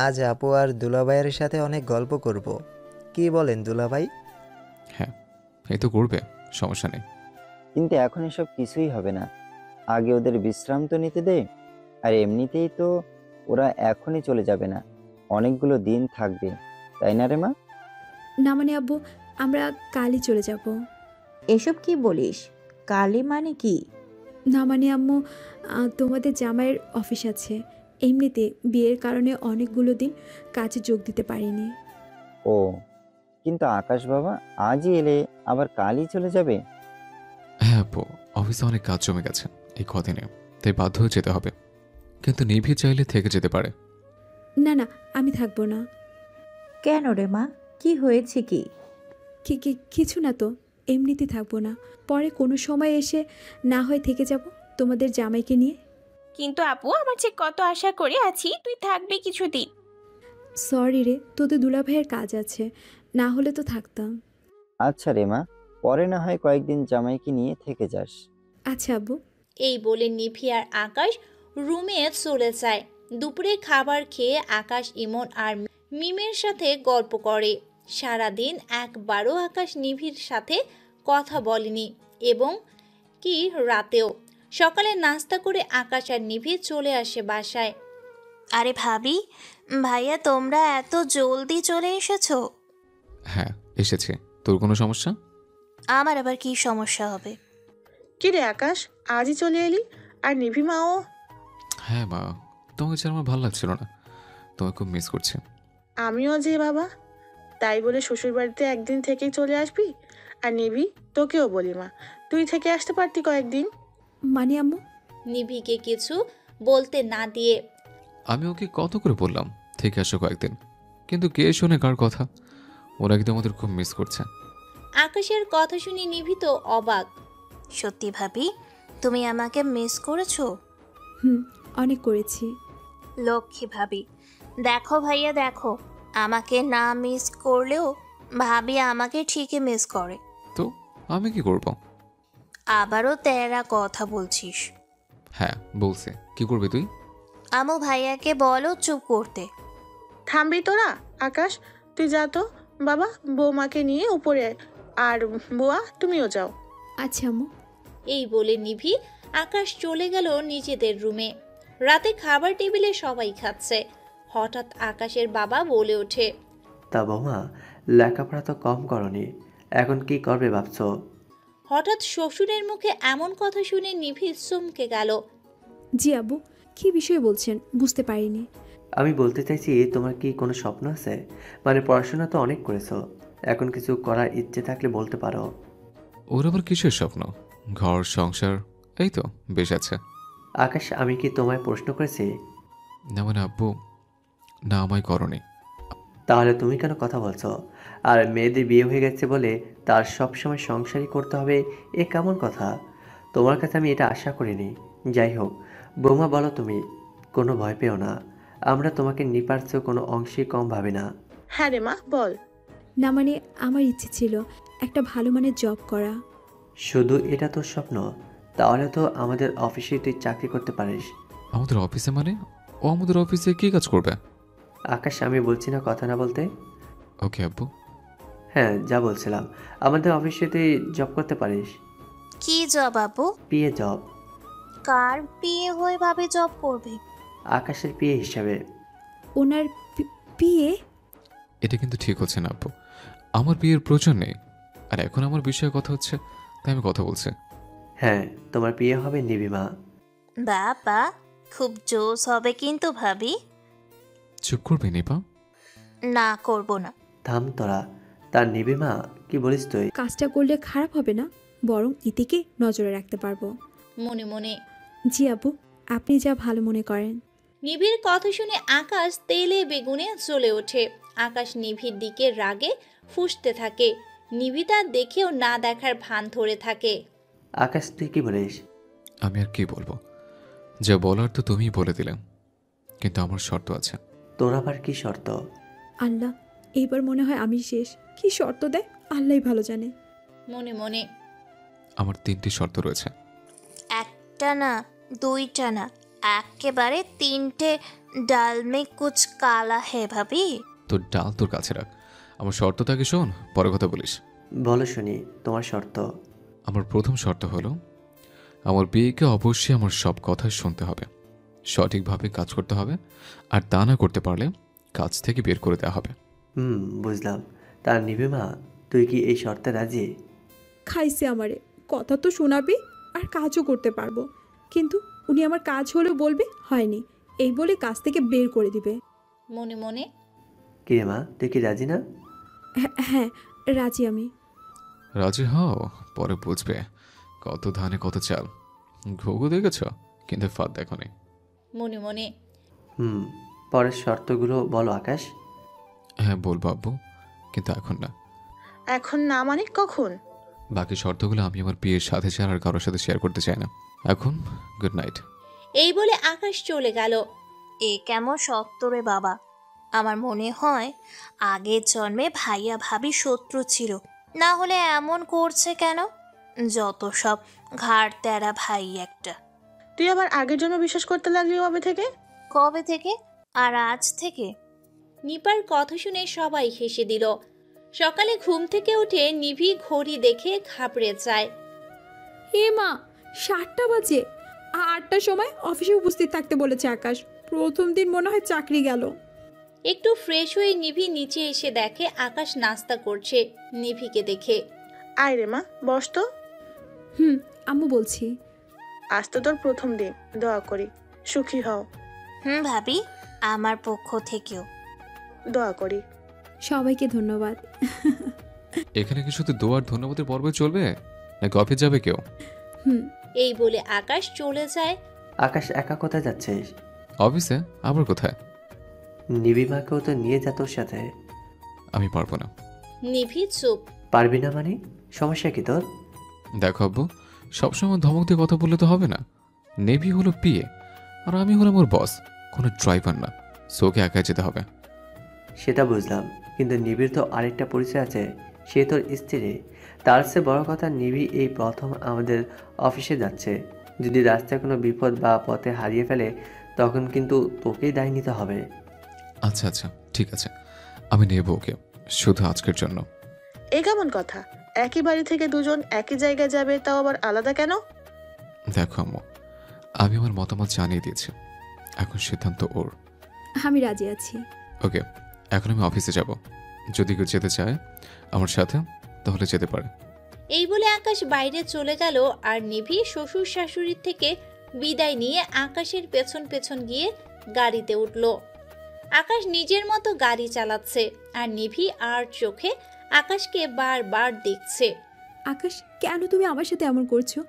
Speaker 12: আজ আপু আর দুলাভাইয়ের সাথে অনেক গল্প করব। কি বলেন দুলাভাই?
Speaker 2: হ্যাঁ, এই তো করবে, সমস্যা নেই।
Speaker 9: কিন্তু এখন এসব কিছুই হবে না, আগে ওদের বিশ্রাম তো নিতে দে। আর এমনিতেই তো ওরা এখনই চলে যাবে না, অনেকগুলো দিন থাকবে, তাই না রে মা?
Speaker 3: না মানে আব্বু, আমরা কালই চলে যাব।
Speaker 10: এসব কি বলিস? কালি মানে কি?
Speaker 3: না মানে আম্মু, তোমাদের জামাইয়ের অফিস আছে, এমনিতে বিয়ের কারণে অনেকগুলো দিন কাজে যোগ দিতে পারিনি।
Speaker 9: ও, কিন্তু আকাশ বাবা আজই এলে আবার কালই চলে যাবে?
Speaker 2: হ্যাঁ আপু, অফিসে অনেক কাজ জমে গেছে এই কদিনে, তাই বাধ্য হয়ে যেতে হবে। কিন্তু নিভি চাইলে থেকে যেতে পারে।
Speaker 3: না না, আমি থাকবো না।
Speaker 10: কেন রে মা, কি হয়েছে কি?
Speaker 3: কিছু না তো, এমনিতে থাকবো না, পরে কোনো সময় এসে না হয় থেকে যাব তোমাদের জামাইকে নিয়ে।
Speaker 11: কিন্তু আপু, আমার যে কত আশা করে আছি তুই থাকবি কিছুদিন।
Speaker 3: সরি রে, তোদের দুলাভাইয়ের কাজ আছে, না হলে তো থাকতাম।
Speaker 9: আচ্ছা রে মা, পরে না হয় কয়েকদিন জামাইকে নিয়ে থেকে যাস।
Speaker 3: আচ্ছা আব্বু।
Speaker 1: এই বলে নিভি আর আকাশ রুমে চলে যায়। দুপুরে খাবার খেয়ে আকাশ ইমন আর মিমের সাথে গল্প করে। সারাদিন একবারও আকাশ নিভির সাথে কথা বলেনি, এবং কি রাতেও। সকালে নাস্তা করে আকাশ আর নিভি চলে আসে বাসায়।
Speaker 7: আরে ভাবি, ভাইয়া তোমরা এত জলদি চলে এসেছো?
Speaker 2: হ্যাঁ এসেছে। তোর কোনো সমস্যা?
Speaker 7: আমার আবার কি সমস্যা হবে?
Speaker 5: কি রে আকাশ, আজই চলে এলি? আর নিভি মাও?
Speaker 2: হ্যাঁ মা, তোমাকে ছাড়া আমার ভালো লাগছিল না, তোমাকে খুব মিস করছে।
Speaker 5: আমিও যে বাবা, তাই বলে শ্বশুর বাড়িতে একদিন থেকেই চলে আসবি? আর নিভি, তোকেও বলি মা, তুই থেকে আসতে পারতি কয়েকদিন।
Speaker 3: মানে আম্মু?
Speaker 1: নিভিকে কিছু বলতে না দিয়ে,
Speaker 2: আমি ওকে কত করে বললাম থেকে আসো কয়েকদিন, কিন্তু কে শোনে কার কথা? ওরা কিন্তু আমাদের খুব মিস করছে।
Speaker 1: আকাশের কথা শুনে নিভি তো অবাক।
Speaker 7: সত্যি ভাবি, তুমি আমাকে মিস করেছো?
Speaker 3: অনেক করেছি।
Speaker 7: লক্ষ্মী ভাবি। দেখো ভাইয়া দেখো, আমাকে না মিস করলেও ভাবি আমাকে ঠিকই মিস করে।
Speaker 2: তো আমি কি করব?
Speaker 7: আবারও তেরা কথা বলছিস।
Speaker 2: হ্যাঁ বলছে, কি করবি তুই?
Speaker 7: আমু ভাইয়াকে বলো চুপ করতে।
Speaker 5: থামবি তোরা? আকাশ, তুই যা তো বাবা, বৌমাকে নিয়ে উপরে, আর বুয়া তুমিও যাও।
Speaker 3: আচ্ছা আম্মু।
Speaker 1: এই বলে নিভি আকাশ চলে গেল নিজেদের রুমে। রাতে খাবার টেবিলে সবাই খাচ্ছে। হঠাৎ আকাশের বাবা বলে ওঠে,
Speaker 6: তা বৌমা, লেখাপড়া তো কম করনি, এখন কি করবে ভাবছো?
Speaker 1: হঠাৎ শ্বশুরের মুখে এমন কথা শুনে নিভি চমকে গেল।
Speaker 3: জি আব্বু, কি বিষয়ে বলছেন বুঝতে পারিনি।
Speaker 6: আমি বলতে চাইছি, তোমার কি কোনো স্বপ্ন আছে? মানে পড়াশোনা তো অনেক করেছো, এখন কিছু করার ইচ্ছে থাকলে বলতে পারো।
Speaker 2: ওর আবার কিসের স্বপ্ন? ঘর সংসার এই তো বেশ আছে।
Speaker 6: আকাশ, আমি কি তোমায় প্রশ্ন করেছি?
Speaker 2: না মানে আব্বু, না আমায় করনি।
Speaker 6: তাহলে তুমি কেন কথা বলছো? আর মেয়েদের বিয়ে হয়ে গেছে বলে তার সবসময় সংসারই করতে হবে, এ কেমন কথা? তোমার কাছে আমি এটা আশা করিনি। যাই হোক বৌমা, বলো তুমি, কোনো ভয় পেও না, আমরা তোমাকে নিপার চেয়েও কোনো অংশে কম ভাবি না।
Speaker 5: হ্যাঁ রে মা, বল।
Speaker 3: না মানে আমার ইচ্ছে ছিল একটা ভালো মানের জব করা।
Speaker 6: শুধু এটা তোর স্বপ্ন? তাহলে তো আমাদের অফিসে তুই চাকরি করতে পারিস।
Speaker 2: আমাদের অফিসে মানে? ও আমাদের অফিসে কি কাজ করবে?
Speaker 6: আকাশ, আমি বলছি না কথা না বলতে?
Speaker 2: ওকে আব্বু।
Speaker 6: হ্যাঁ, যা বলছিলাম, আমাদের অফিসে তুই জব করতে পারিস।
Speaker 7: কি জব আপু?
Speaker 6: PA job.
Speaker 7: কার বিয়ে হয়ে ভাবে জব করবে?
Speaker 6: আকাশের পিএ হিসাবে।
Speaker 3: ওনার বিয়ে?
Speaker 2: এটা কিন্তু ঠিক হচ্ছে না আব্বু, আমার বিয়ের প্রয়োজন নেই। আর এখন আমার বিষয়ে কথা হচ্ছে, তাই আমি কথা বলছি।
Speaker 6: হ্যাঁ, তোমার বিয়ে হবে নিবিমা।
Speaker 7: বাবা, খুব জোশ হবে কিন্তু ভাবি।
Speaker 2: চুপ করবে নিপা?
Speaker 7: না, করব না।
Speaker 6: থাম তোরা, তার নিবিমা, কি বলিস তুই?
Speaker 3: কাজটা করলে খারাপ হবে না, বরং ইতিকে নজরে রাখতে পারবো।
Speaker 1: মনে মনে,
Speaker 3: জি আব্বু, আপনি যা ভালো মনে করেন।
Speaker 1: নিভির কথা শুনে আকাশ তেলে বেগুনে জ্বলে ওঠে। আকাশ নিভির দিকে রাগে ফুঁসতে থাকে। নিভি তা দেখেও না দেখার ভান ধরে থাকে।
Speaker 6: আকাশ, তুই কি বলিস?
Speaker 2: আমি আর কি বলবো, যা বলার তো তুমিই বলে দিলাম, কিন্তু আমার শর্ত আছে।
Speaker 6: তোর আবার কি শর্ত?
Speaker 3: আল্লাহ, এইবার মনে হয় আমি শেষ। কি শর্ত দেয় আল্লাহই ভালো জানে।
Speaker 1: মনে মনে,
Speaker 2: আমার 3টি শর্ত রয়েছে।
Speaker 7: একটা না, দুইটা না, একেবারে 3টে। ডাল মে কুছ কালা হে ভাবি।
Speaker 2: তোর ডাল তোর কাছে রাখ, আমার শর্ত থাকে শোন, পরে কথা বলিস।
Speaker 6: বলো শুনি, তোমার শর্ত।
Speaker 2: আমার প্রথম শর্ত হলো, আমার বিয়েকে অবশ্যই আমার সব কথা শুনতে হবে, সঠিকভাবে কাজ করতে হবে, আর তা না করতে পারলে কাজ থেকে বের করে দেওয়া হবে।
Speaker 6: বুঝলাম। তার নিবিমা, তুই কি এই শর্তে রাজি?
Speaker 3: খাইছে আমারে, কথা তো শোনাবে আর কাজও করতে পারবো, কিন্তু উনি আমার কাজ হলেও বলবে হয়নি, এই বলে কাজ থেকে বের করে দিবে।
Speaker 1: মনে মনে,
Speaker 6: কি রে মা, তুই কি রাজি না?
Speaker 3: হ্যাঁ রাজি আমি।
Speaker 2: রাজি হও, পরে বুঝবে কত ধানে কত চাল। ঘুঘু দেখেছ, কিন্তু ফাঁদ দেখো নি।
Speaker 1: মনে মনে,
Speaker 6: পরের শর্তগুলো বলো আকাশ।
Speaker 2: হ্যাঁ বলবো আব্বু, কিন্তু এখন না।
Speaker 5: এখন না মানে কখন?
Speaker 2: বাকি শর্তগুলো আমি আমার বিয়ের সাথে ছাড়া আর কারোর সাথে শেয়ার করতে চাই না। এখন গুড নাইট।
Speaker 1: এই বলে আকাশ চলে গেল।
Speaker 7: এ কেমন শর্ত রে বাবা? আমার মনে হয় আগের জন্মে ভাইয়া ভাবি শত্রু ছিল, না হলে এমন করছে কেন? যত সব ঘাড় তেরা ভাই একটা।
Speaker 5: তুই আবার আগের জন্য বিশ্বাস করতে লাগলি কবে থেকে?
Speaker 7: কবে থেকে? আর আজ থেকে?
Speaker 1: নিপার কথা শুনে সবাই হেসে দিল। সকালে ঘুম থেকে উঠে নিভি ঘড়ি দেখে ঘাবড়ে যায়।
Speaker 3: হে মা, 7টা বাজে। 8টার সময় অফিসে উপস্থিত থাকতে বলেছে আকাশ। প্রথম দিন মনে হয় চাকরি গেল।
Speaker 1: একটু ফ্রেশ হয়ে নিভি নিচে এসে দেখে আকাশ নাস্তা করছে। নিভিকে দেখে,
Speaker 5: আয় রে মা, বস তো।
Speaker 3: আম্মু বলছি।
Speaker 5: আজ তো তোর প্রথম দিন, দোয়া করি সুখী হও।
Speaker 7: ভাবি, আমার পক্ষ থেকেও
Speaker 5: দোয়া করি।
Speaker 3: সবাইকে ধন্যবাদ।
Speaker 2: এখানে কি শুধু দোয়ার ধন্যবাদের পর্ব চলবে, নাকি অফিস যাবে কেউ?
Speaker 1: এই বলে আকাশ চলে যায়।
Speaker 6: আকাশ, একা কোথায় যাচ্ছিস?
Speaker 2: অফিসে। আবার কোথায়?
Speaker 6: নিবিমাকেও তো নিয়ে যা তোর সাথে।
Speaker 2: আমি পারবো না।
Speaker 1: নিভি চুপ।
Speaker 6: পারবি না মানে? সমস্যা কি তোর?
Speaker 2: দেখো আব্বু, সবসময় ধমক দিয়ে কথা বললে তো হবে না। নেভি হলো পিএ, আর আমি হলাম ওর বস, কোনো ড্রাইভার না। সোকে একাই যেতে হবে।
Speaker 6: সেটা বুঝলাম, কিন্তু নিবির তো আরেকটা পরিচয় আছে, সে তোর স্ত্রী। তার চেয়ে বড় কথা, নিবি এই প্রথম আমাদের অফিসে যাচ্ছে। যদি রাস্তায় কোনো বিপদ বা পথে হারিয়ে ফেলে, তখন কিন্তু তোকেই দায় নিতে হবে।
Speaker 2: আচ্ছা আচ্ছা ঠিক আছে, আমি নেব ওকে, শুধু আজকের জন্য।
Speaker 5: এ কেমন কথা? একই বাড়ি থেকে দুজন একই জায়গায় যাবে, তাও আবার আলাদা কেন?
Speaker 2: দেখো আম্মু, আমি আমার মতামত জানিয়ে দিয়েছি, এখন সিদ্ধান্ত ওর।
Speaker 3: আমি রাজি আছি।
Speaker 2: ওকে, এখন আমি অফিসে যাব। যদি কেউ যেতে চায় আমার সাথে তাহলে যেতে পারে।
Speaker 1: এই বলে আকাশ বাইরে চলে গেল আর নিভি শ্বশুর শাশুড়ির থেকে বিদায় নিয়ে আকাশের পেছন পেছন গিয়ে গাড়িতে উঠল। আকাশ নিজের মতো গাড়ি চালাচ্ছে আর নিভি আর চোখে আকাশকে বারবার দেখছে।
Speaker 3: আকাশ, কেন তুমি আমার সাথে এমন করছো?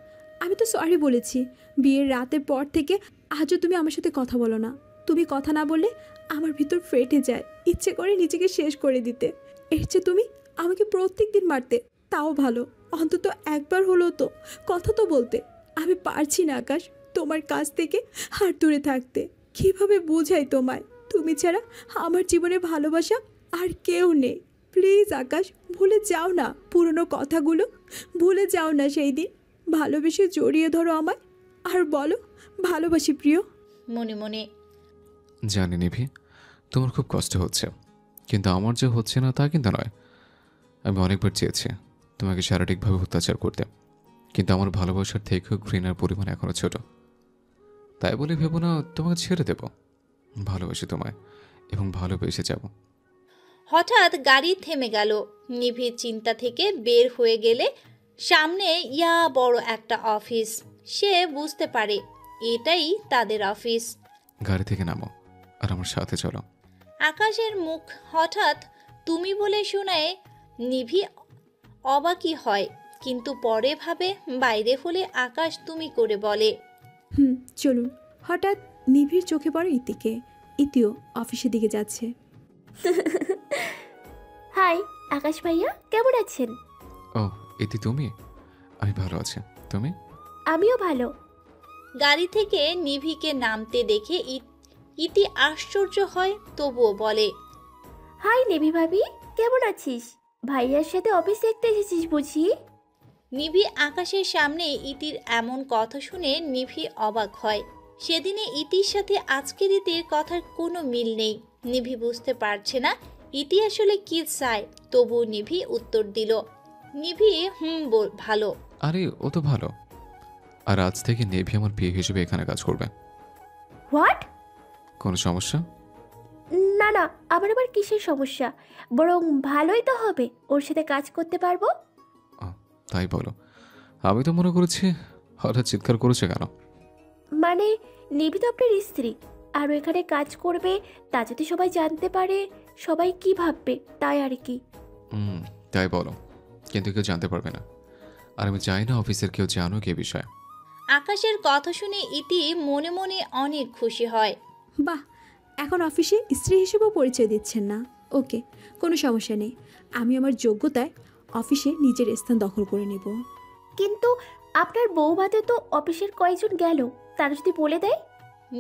Speaker 3: আমি তো সরি বলেছি। বিয়ের রাতের পর থেকে আজও তুমি আমার সাথে কথা বলো না। তুমি কথা না বললে আমার ভিতর ফেটে যায়, ইচ্ছে করে নিজেকে শেষ করে দিতে। এর চেয়ে তুমি আমাকে প্রত্যেক দিন মারতে, তাও ভালো। অন্তত একবার হলো তো কথা তো বলতে। আমি পারছি না আকাশ তোমার কাছ থেকে হাত দূরে থাকতে। কিভাবে বোঝাই তোমায়? তুমি ছাড়া আমার জীবনে ভালোবাসা আর কেউ নেই। প্লিজ আকাশ, ভুলে যাও না পুরনো কথাগুলো। ভুলে যাও না সেই দিন ভালোবেসে জড়িয়ে ধরো আমায় আর বলো ভালোবাসি প্রিয়।
Speaker 1: মনে মনে
Speaker 2: জানি নিভি, তোমার খুব কষ্ট হচ্ছে, কিন্তু আমার যে হচ্ছে না তা কিন্তু নয়। আমি অনেকবার চেয়েছি তোমাকে শারীরিকভাবে অত্যাচার করতে, কিন্তু আমার ভালোবাসার থেকেও ঘৃণার পরিমাণ এখনো ছোট। তাই বলে ভেবো না তোমাকে ছেড়ে দেব। ভালোবাসি তোমায় এবং ভালোবেসে যাব।
Speaker 1: হঠাৎ গাড়ি থেমে গেল। নিভির চিন্তা থেকে বের হয়ে গেলে সামনে বড় একটা অফিস। সে বুঝতে পারে এটাই তাদের অফিস।
Speaker 2: গাড়ি থেকে নামো আর আমার সাথে চলো।
Speaker 1: আকাশের মুখ হঠাৎ তুমি বলে শোনায় নিভি অবাকই হয়, কিন্তু পরে ভাবে বাইরে হলে আকাশ তুমি করে বলে।
Speaker 3: চলুন। হঠাৎ নিভির চোখে পড়ে ইতিকে। ইতিও অফিসের দিকে যাচ্ছে।
Speaker 4: হাই আকাশ ভাইয়া, কেমন আছেন?
Speaker 2: ও ইতি, তুমি? আমি ভালো আছি, তুমি?
Speaker 4: আমিও ভালো।
Speaker 1: গাড়ি থেকে নিভিকে নামতে দেখে ইতি আশ্চর্য হয়, তবুও বলে,
Speaker 4: হাই নেভি ভাবি, কেমন আছিস? ভাইয়ার সাথে অফিস দেখতে এসেছিস বুঝি?
Speaker 1: নিভি আকাশের সামনে ইতির এমন কথা শুনে নিভি অবাক হয়। সেদিনে ইতির সাথে আজকের ইতির কথার কোনো মিল নেই। নিভি বুঝতে পারছে না ইতি আসলে কি চায়, তবু নিভি উত্তর দিল। নিভি ভালো।
Speaker 2: আরে ও তো ভালো। আর আজ থেকে নেভি আমার বিয়ে হিসেবে এখানে কাজ করবে।
Speaker 4: হোয়াট?
Speaker 2: কোনো সমস্যা?
Speaker 4: না না, আবার কিসের সমস্যা? বরং ভালোই তো হবে, ওর সাথে কাজ করতে পারবো।
Speaker 2: তাই বলো? আমি তো মনে করেছি হঠাৎ চিৎকার করেছে কেন?
Speaker 4: মানে নিভি তো আপনার স্ত্রী, আর এখানে কাজ করবে, তা যদি সবাই জানতে পারে সবাই কি ভাববে, তাই আর কি।
Speaker 2: তাই বলো, কিন্তু কেউ জানতে পারবে না। আর আমি চাই না অফিসের কেউ জানুক এ বিষয়ে।
Speaker 1: আকাশের কথা শুনে ইতি মনে মনে অনেক খুশি হয়।
Speaker 3: বাহ, এখন অফিসে স্ত্রী হিসেবেও পরিচয় দিচ্ছেন না। ওকে, কোনো সমস্যা নেই। আমি আমার যোগ্যতায় অফিসে নিজের স্থান দখল করে নেব।
Speaker 4: কিন্তু আপনার বউভাতে তো অফিসের কয়েকজন গেল, তারা যদি বলে দেয়?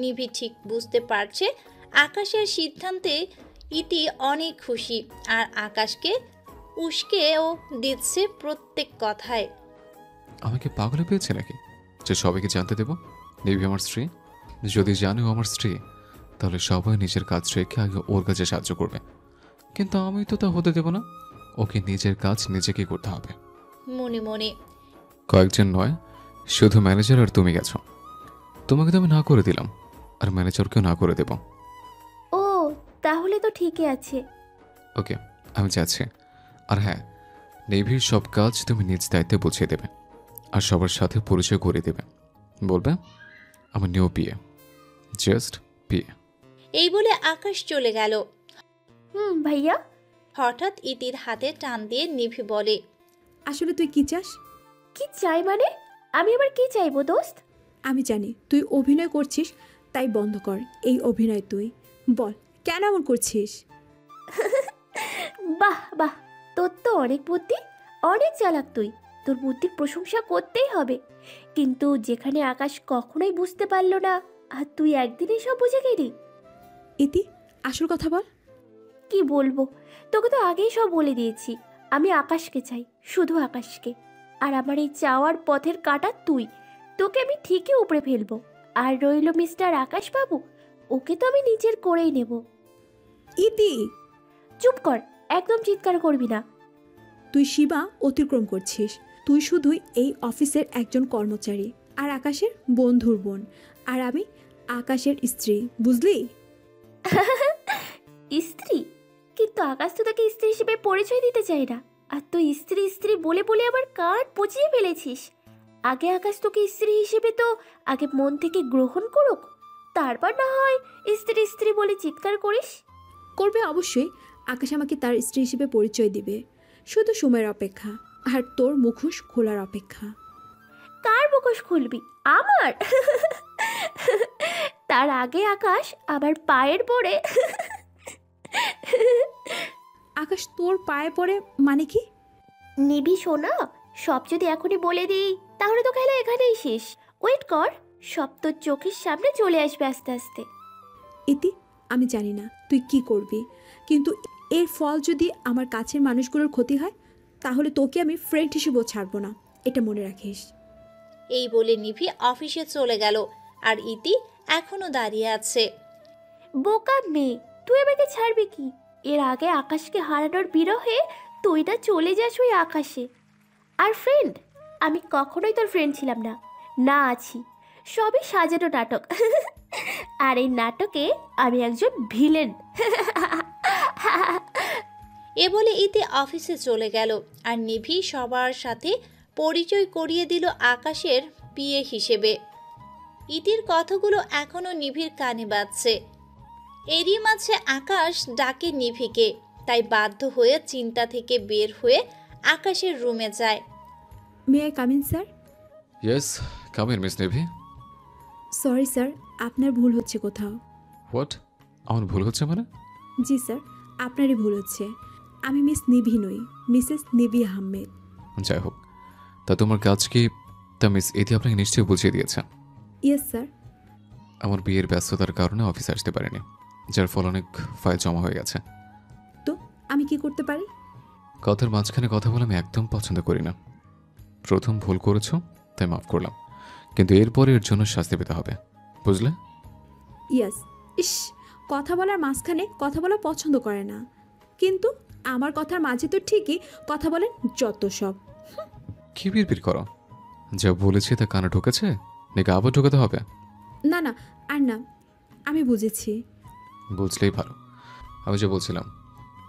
Speaker 1: নিভি ঠিক বুঝতে পারছে আকাশের সিদ্ধান্তে ইতি অনেক খুশি, আর আকাশকে উস্কেও দিচ্ছে প্রত্যেক কথায়।
Speaker 2: আমাকে পাগলে পেয়েছে নাকি যে সবাইকে জানতে দেব নিভি আমার স্ত্রী? যদি জানে ও আমার স্ত্রী, তাহলে সবাই নিজের কাজ রেখে আগে ওর কাজে সাহায্য করবে। কিন্তু আমি তো তা হতে দেব না। ওকে নিজের কাজ নিজেকে করতে হবে।
Speaker 1: মনে মনে
Speaker 2: কয়েকজন নয়, শুধু ম্যানেজার আর তুমি গেছো। তোমাকে তো আমি না করে দিলাম, আর ম্যানেজারকেও না করে দেব।
Speaker 4: ও, তাহলে তো ঠিকই আছে।
Speaker 2: ওকে, আমি যাচ্ছি। আর হ্যাঁ, নেভির সব কাজ তুমি নিজ দায়িত্বে বুঝিয়ে দেবে, আর সবার সাথে পরিচয় করে দেবে। বলবে আমার নিউ বিয়ে, জাস্ট বিয়ে।
Speaker 1: এই বলে আকাশ চলে গেল।
Speaker 4: ভাইয়া।
Speaker 1: হঠাৎ ইতির হাতে টান দিয়ে নিভি বলে,
Speaker 3: আসলে তুই কি চাস?
Speaker 4: কি চাই মানে? আমি আবার কি চাইবো দোস্ত?
Speaker 3: আমি জানি তুই অভিনয় করছিস, তাই বন্ধ কর এই অভিনয়। তুই বল কেন এমন করছিস?
Speaker 4: বাহ বাহ, তোর তো অনেক বুদ্ধি, অনেক চালাক তুই। তোর বুদ্ধির প্রশংসা করতেই হবে। কিন্তু যেখানে আকাশ কখনোই বুঝতে পারলো না, আর তুই একদিনেই সব বুঝে গেলি।
Speaker 3: ইতি, আসল কথা বল।
Speaker 4: কি বলবো? তোকে তো আগেই সব বলে দিয়েছি। আমি আকাশকে চাই, শুধু আকাশকে। আর আমার এই চাওয়ার পথের কাটা তুই। তোকে আমি ঠিকই উপড়ে ফেলবো। আর রইল মিস্টার আকাশ বাবু, ওকে তো আমি নিজের করেই নেব।
Speaker 3: ইতি,
Speaker 4: চুপ কর, একদম চিৎকার করবি না।
Speaker 3: তুই সীমা অতিক্রম করছিস। তুই শুধুই এই অফিসের একজন কর্মচারী আর আকাশের বন্ধুর বোন, আর আমি আকাশের স্ত্রী, বুঝলি?
Speaker 4: স্ত্রী? কিন্তু আকাশ তো তাকে স্ত্রী হিসেবে পরিচয় দিতে চাই না, আর তুই স্ত্রী স্ত্রী বলে বলে আবার কাঠ পচিয়ে ফেলেছিস। আগে আকাশ তোকে স্ত্রী হিসেবে তো আগে মন থেকে গ্রহণ করুক, তারপর না হয় স্ত্রী স্ত্রী বলে চিৎকার করিস।
Speaker 3: করবে অবশ্যই। আকাশ আমাকে তার স্ত্রী হিসেবে পরিচয় দিবে, শুধু সময়ের অপেক্ষা আর তোর মুখোশ খোলার অপেক্ষা।
Speaker 4: কার মুখোশ খুলবি? আমার? তার আগে আকাশ আবার পায়ের পড়ে।
Speaker 3: আকাশ তোর পায়ে পড়ে মানে কি?
Speaker 4: নিবি সোনা, সব যদি এখনই বলে দিই তাহলে তো খেলা এখানেই শেষ। ওয়েট কর, সব তোর চোখের সামনে চলে আসবে আস্তে আস্তে।
Speaker 3: ইতি, আমি জানি না তুই কি করবি, কিন্তু এর ফল যদি আমার কাছের মানুষগুলোর ক্ষতি হয় তাহলে তোকে আমি ফ্রেন্ড হিসেবেও ছাড়বো না, এটা মনে রাখিস।
Speaker 1: এই বলে নিভি অফিসে চলে গেল আর ইতি এখনো দাঁড়িয়ে আছে।
Speaker 4: বোকা মেয়ে, তুই আমাকে ছাড়বি কি? এর আগে আকাশকে হারানোর বিরহে তুই না চলে যাস ওই আকাশে। আর ফ্রেন্ড, আমি কখনোই তোর ফ্রেন্ড ছিলাম না, না আছি, সবই সাজানো নাটক। আর এই নাটকে আমি একজন ভিলেন।
Speaker 1: এ বলে ইতি অফিসে চলে গেল আর নিভি সবার সাথে পরিচয় করিয়ে দিল আকাশের বিয়ে হিসেবে। ইতির কথাগুলো এখনো নিভির কানে বাজছে। এরই মাঝে আকাশ ডাকে নিভিকে, তাই বাধ্য হয়ে চিন্তা থেকে বের হয়ে আকাশের রুমে যায়।
Speaker 3: May I come in sir?
Speaker 2: Yes, come in miss Nivi.
Speaker 3: Sorry sir, আপনার ভুল হচ্ছে কোথাও।
Speaker 2: হোয়াট? আমার ভুল হচ্ছে মানে?
Speaker 3: জি স্যার, আপনারই ভুল হচ্ছে। আমি মিস নিভি নই, মিসেস নিভি আহমেদ।
Speaker 2: যাই হোক, তা তোমার কাজ কি তা মিস ইতি আপনাকে নিশ্চয়ই বুঝিয়ে দিয়েছে।
Speaker 3: Yes sir.
Speaker 2: আমার বিয়ের ব্যস্ততার কারণে অফিসে আসতে পারিনি, যার ফলে অনেক ফাইল জমা হয়ে গেছে।
Speaker 3: তো আমি কি করতে পারি?
Speaker 2: কথার মাঝখানে কথা বলে আমি একদম পছন্দ করি না। প্রথম ভুল করেছো, তাই মাফ করলাম, কিন্তু এরপরে এর জন্য শাস্তি পেতে হবে, বুঝলে?
Speaker 3: ইয়েস। ইস, কথা বলার মাঝখানে কথা বলা পছন্দ করে না, কিন্তু আমার কথার মাঝে তো ঠিকই কথা বলেন যত সব।
Speaker 2: কি বিড়বিড় করো? যা বলেছি তা কানে ঢুকেছে নাকি আবার ঢুকাতে হবে?
Speaker 3: না না, আর না, আমি বুঝেছি।
Speaker 2: বুঝলেই ভালো। আমি যে বলছিলাম,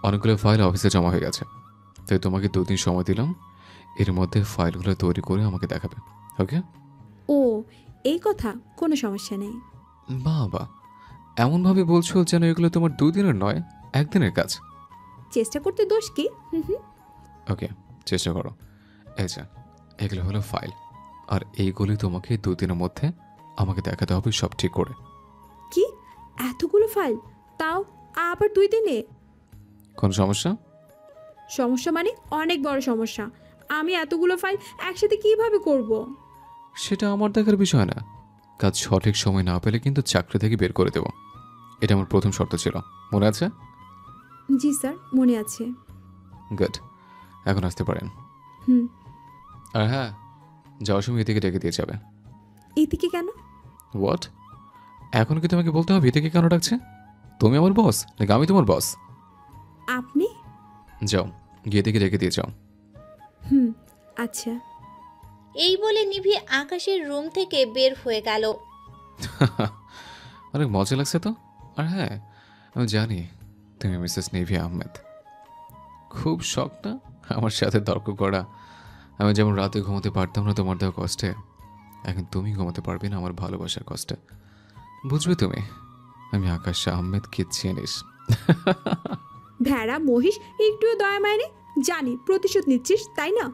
Speaker 2: অনেকগুলো ফাইল অফিসে জমা হয়ে গেছে, তাই তোমাকে 2 দিন সময় দিলাম, এর মধ্যে ফাইলগুলো তৈরি করে আমাকে দেখাবে, ওকে?
Speaker 3: ও, এই কথা, কোনো সমস্যা নেই।
Speaker 2: বাবা, এমনভাবে বলছো যেন এগুলো তোমার 2 দিনের নয়, 1 দিনের কাজ।
Speaker 3: চেষ্টা করতে দোষ কি?
Speaker 2: ওকে, চেষ্টা করো। এই যে, এগুলো হলো ফাইল, আর এইগুলি তোমাকে 2 দিনের মধ্যে আমাকে দেখাতে হবে সব ঠিক করে।
Speaker 3: কি, এতগুলো ফাইল, তাও আবার 2 দিনে?
Speaker 2: কোন সমস্যা?
Speaker 3: সমস্যা মানে অনেক বড় সমস্যা। আমি এতগুলো ফাইল একসাথে কিভাবে করব?
Speaker 2: সেটা আমার দেখার বিষয় না। কাজ সঠিক সময় না পেলে কিন্তু চাকরি থেকে বের করে দেব, এটা আমার প্রথম শর্ত ছিল, মনে আছে?
Speaker 3: জি স্যার, মনে আছে।
Speaker 2: গুড, এখন আসতে পারেন। আর হ্যাঁ, যাওয়ার সময় এদিকে ডেকে দিয়ে যাবে।
Speaker 3: এদিকে কেন?
Speaker 2: হোয়াট? এখন কি তোমাকে বলতে হবে এদিকে কেন ডাকছে? তুমি আমার বস নাকি আমি তোমার বস?
Speaker 3: আপনি?
Speaker 2: যাও, গিয়ে দিকে ডেকে দিয়ে যাও।
Speaker 3: আচ্ছা।
Speaker 1: এই বলে নিভি আকাশের রুম থেকে বের হয়ে গেল।
Speaker 2: অনেক মজা লাগছে তো। আর হ্যাঁ, আমি জানি তুমি মিসেস নিভি আহমেদ। খুব শখ না আমার সাথে তর্ক করা? আমি যেমন রাতে ঘুমাতে পারতাম না তোমার দেওয়া কষ্টে, এখন তুমি ঘুমাতে পারবে না আমার ভালোবাসার কষ্টে। বুঝবে তুমি, আমি আকাশ আহমেদ কি চিনিস?
Speaker 3: ভেড়া মহিষ একটুও দয়া মায়নি। জানি প্রতিশোধ নিচ্ছিস, তাই না?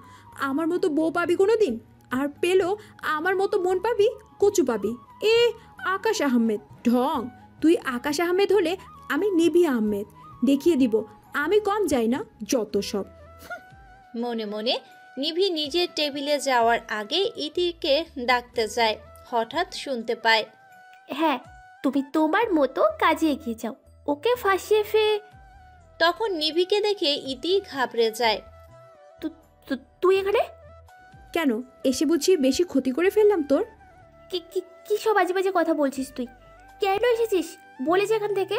Speaker 3: আমার মতো বউ পাবি কোনো দিন, আর পেলেও আমার মতো মন পাবি, কচু পাবি। এ আকাশ আহমেদ ঢং। তুই আকাশ আহমেদ হলে আমি নিভি আহমেদ। দেখিয়ে দিব আমি কম যাই না, যত সব।
Speaker 1: মনে মনে নিভি নিজের টেবিলে যাওয়ার আগে ইতিকে ডাকতে যায়, হঠাৎ শুনতে পায়,
Speaker 4: হ্যাঁ, তুমি তোমার মতো কাজে এগিয়ে যাও, ওকে ফাঁসিয়ে
Speaker 1: তখন নিভিকে দেখে ইতি ঘাবড়ে যায়।
Speaker 4: তুই এখানে
Speaker 3: কেন? এসে বুঝি বেশি ক্ষতি করে ফেললাম তোর?
Speaker 4: কি সব বাজে বাজে কথা বলছিস তুই? কেন এসেছিস বলে যে এখান থেকে।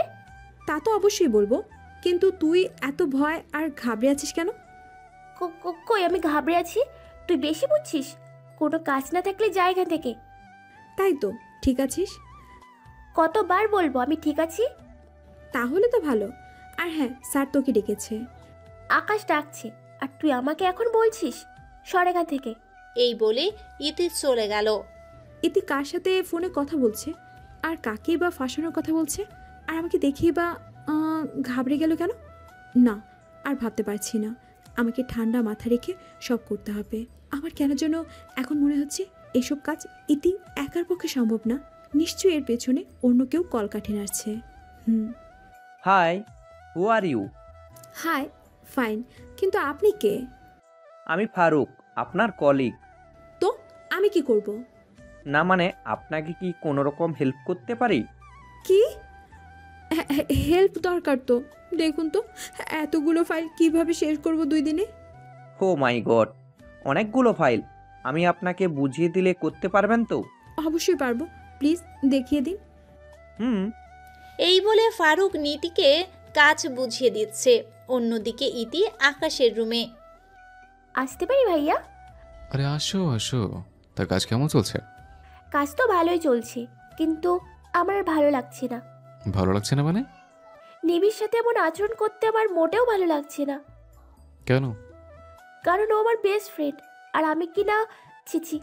Speaker 3: তা তো অবশ্যই বলবো, কিন্তু তুই এত ভয় আর ঘাবড়ে আছিস কেন?
Speaker 4: কই আমি ঘাবড়ে আছি? তুই বেশি বুঝছিস। কোনো কাজ না থাকলে যা এখান থেকে।
Speaker 3: তাই তো, ঠিক আছিস?
Speaker 4: কতবার বলবো আমি ঠিক আছি?
Speaker 3: তাহলে তো ভালো। আর হ্যাঁ, স্যার তোকে ডেকেছে।
Speaker 4: আকাশ ডাকছে আর তুই আমাকে এখন বলছিস? সর এখান থেকে।
Speaker 1: এই বলে ইতি চলে গেল।
Speaker 3: ইতি কার সাথে ফোনে কথা বলছে আর কাকে বা ফাঁসানোর কথা বলছে, আর আমাকে দেখেই বা ঘাবড়ে গেল কেন? না, আর ভাবতে পারছি না। আমাকে ঠান্ডা মাথা রেখে সব করতে হবে। আমার কেন যেন এখন মনে হচ্ছে এসব কাজ ইতি একার পক্ষে সম্ভব না। নিশ্চয়ই এর পেছনে অন্য কেউ কলকাঠি নাড়ছে।
Speaker 13: Hi, who are you?
Speaker 3: Hi, fine, কিন্তু আপনি কে?
Speaker 13: আমি ফারুক, আপনার কলিগ।
Speaker 3: তো আমি কি করব?
Speaker 13: না মানে আপনাকে কি কোনো রকম হেল্প করতে পারি?
Speaker 3: কি হেল্প দরকার? তো দেখুন তো, এতগুলো ফাইল কিভাবে শেষ করব 2 দিনে?
Speaker 13: হো মাই গড, অনেকগুলো ফাইল। আমি আপনাকে বুঝিয়ে দিলে করতে পারবেন তো?
Speaker 3: অবশ্যই পারবো, প্লিজ দেখিয়ে দিন।
Speaker 1: এই বলে ফারুক নীতিকে কাজ বুঝিয়ে দিচ্ছে। অন্যদিকে ইতি আকাশের রুমে।
Speaker 4: আসতে পারি ভাইয়া?
Speaker 2: আরে আসো আসো। তার কাজ কেমন চলছে?
Speaker 4: কাজ তো ভালোই চলছে, কিন্তু আমার আর ভালো লাগছে না।
Speaker 2: ভালো লাগছে না মানে?
Speaker 4: নিবির সাথে এমন আচরণ করতে আমার মোটেও ভালো লাগছে না।
Speaker 2: কেন?
Speaker 4: কারণ ও আমার বেস্ট ফ্রেন্ড, আর আমি কি না। ছিছি,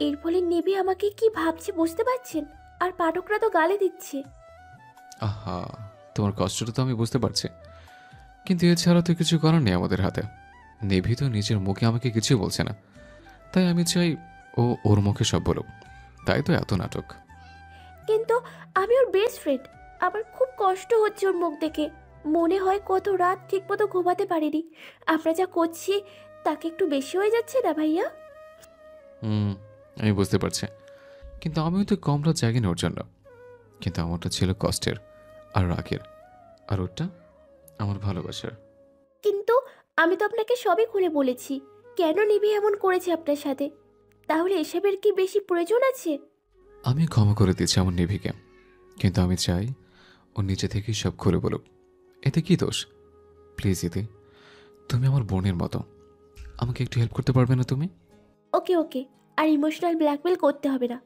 Speaker 4: এর ফলে নিবি আমাকে কি ভাবছে বুঝতে পারছেন? আর পাঠকরা তো গালি দিচ্ছে।
Speaker 2: আহা, তোমার কষ্টটা তো আমি বুঝতে পারছি, কিন্তু এছাড়া তো কিছু করার নেই আমাদের হাতে। নেভি তো নিজের মুখে আমাকে কিছু বলছে না, তাই আমি চাই ও ওর মুখে সব বলুক। তাই তো এত নাটক।
Speaker 4: কিন্তু আমি ওর বেস্ট ফ্রেন্ড, আমার খুব কষ্ট হচ্ছে ওর মুখ দেখে। মনে হয় কত রাত ঠিকমতো ঘুমাতে পারিনি। আমরা যা করছি তাকে একটু বেশি হয়ে যাচ্ছে না ভাইয়া?
Speaker 2: আমি বুঝতে পারছি, কিন্তু আমিও তো কম রাত জাগিনি ওর জন্য। কিন্তু আমারটা ছিল কষ্টের আর রাগের, আর ওটা আমার ভালোবাসার।
Speaker 4: কিন্তু আমি তো আপনাকে সবই খুলে বলেছি কেন নিবি এমন করেছে আপনার সাথে। তাহলে এসবের কি বেশি প্রয়োজন আছে?
Speaker 2: আমি ক্ষমা করে দিচ্ছি আমার নিভিকে, কিন্তু আমি চাই ও নিজে থেকেই সব খুলে বলুক। এতে কি দোষ? প্লিজ ইতি, তুমি আমার বোনের মতো, আমাকে একটু হেল্প করতে পারবে না তুমি?
Speaker 4: ওকে ওকে, আর ইমোশনাল ব্ল্যাকমেল করতে হবে না।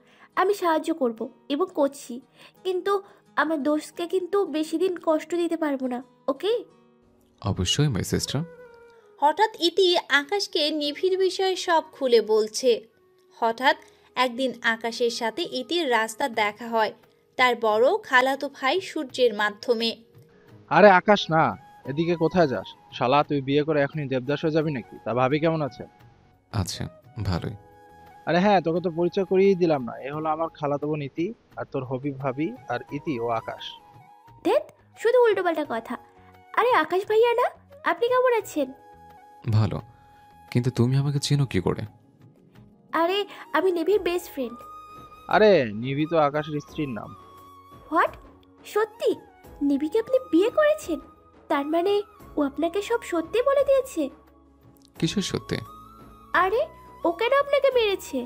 Speaker 4: আমি সাহায্য করব এবং করছি, কিন্তু আমার দোষকে কিন্তু বেশি দিন কষ্ট দিতে পারবো না। ওকে?
Speaker 2: অবশ্যই মাই সিস্টার।
Speaker 1: হঠাৎ ইতি আকাশকে নিভির বিষয়ে সব খুলে বলছে। হঠাৎ একদিন আকাশের সাথে ইতির রাস্তা দেখা হয় তার বড় খালাতো ভাই সূর্যের মাধ্যমে।
Speaker 14: আরে আকাশ না, এদিকে কোথায় যাস? শালা, তুই বিয়ে করে এখনই দেবদাস হয়ে যাবি নাকি? তা ভাবি কেমন আছে?
Speaker 2: আচ্ছা, ভালোই।
Speaker 14: আরে হ্যাঁ, তোকে তো পরিচয় করিয়ে দিলাম না। এ হলো আমার খালাতো বোন ইতি, আর তোর হবি ভাবি, আর ইতি ও আকাশ।
Speaker 4: ধ্যাত, শুধু উল্টোপাল্টা কথা। আরে আকাশ ভাইয়া না, আপনি কেমন আছেন?
Speaker 2: ভালো, কিন্তু তুমি আমাকে চেনো কি করে?
Speaker 4: আরে আমি নিভির বেস্ট ফ্রেন্ড।
Speaker 14: আরে নিভি তো আকাশের স্ত্রীর নাম।
Speaker 4: হোয়াট? সত্যি? নিভিকে আপনি বিয়ে করেছেন? তার মানে ও আপনাকে সব সত্যি বলে দিয়েছে?
Speaker 2: কিছু সত্যি।
Speaker 4: আরে ও কেন আপনাকে মেরেছে?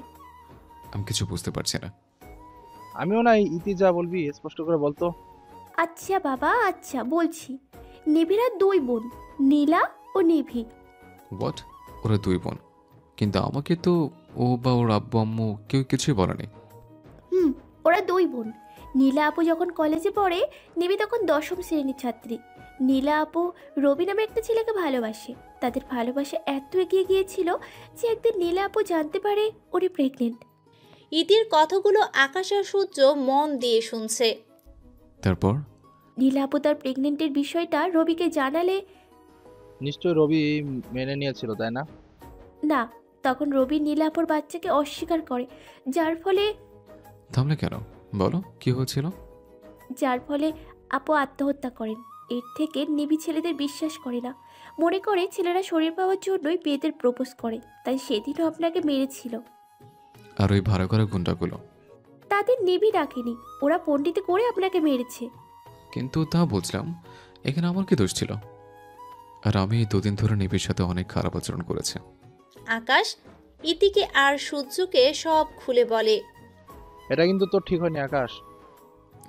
Speaker 2: আমি কিছু বুঝতে পারছি না।
Speaker 14: আমিও না, ইতি যা বলবি স্পষ্ট করে বলতো।
Speaker 4: আচ্ছা বাবা, আচ্ছা বলছি। নিভিরা 2 বোন, নীলা ও নিভি।
Speaker 2: হোয়াট? ওরা 2 বোন? কিন্তু আমাকে তো ও বা ওর আব্বু আম্মু কেউ কিছুই বলেনি।
Speaker 4: ওরা 2 বোন। নীলা আপু যখন কলেজে পড়ে, নিভি তখন 10ম শ্রেণীর ছাত্রী। নীলা আপু রবি নামে একটা ছেলেকে ভালোবাসে। তাদের ভালোবাসা এত এগিয়ে গিয়েছিল যে একদিন নীলা আপু জানতে পারে উনি প্রেগনেন্ট।
Speaker 1: ইতির কথাগুলো আকাশ আর সূর্য মন দিয়ে শুনছে।
Speaker 2: তারপর
Speaker 4: নীলা আপু তার প্রেগনেন্টের বিষয়টা রবিকে জানালে।
Speaker 14: নিশ্চয় রবি মেনে নিয়েছিল, তাই না?
Speaker 4: না, তখন রবি নীলা আপুর বাচ্চাকে অস্বীকার করে, যার ফলে
Speaker 2: থামলে কেন? বলো কি হয়েছিল?
Speaker 4: যার ফলে আপু আত্মহত্যা করেন। এর থেকে নিভি ছেলেদের বিশ্বাস করে না, মনে করে ছেলেরা শরীর পাওয়ার জন্যই মেয়েদের প্রপোজ করে, তাই সেদিনও আপনাকে মেরেছিল।
Speaker 2: আর ওই ভাড়া করা গুন্ডাগুলো?
Speaker 4: তাদের নিভি ডাকেনি, ওরা পণ্ডিতে করে আপনাকে মেরেছে।
Speaker 2: কিন্তু তা বুঝলাম, এখানে আমার কি দোষ ছিল? আর আমি এই 2 দিন ধরে নিবির সাথে অনেক খারাপ আচরণ করেছে।
Speaker 1: আকাশ ইতিকে আর সূর্যকে সব খুলে বলে।
Speaker 14: এটা কিন্তু তোর ঠিক হয়নি আকাশ।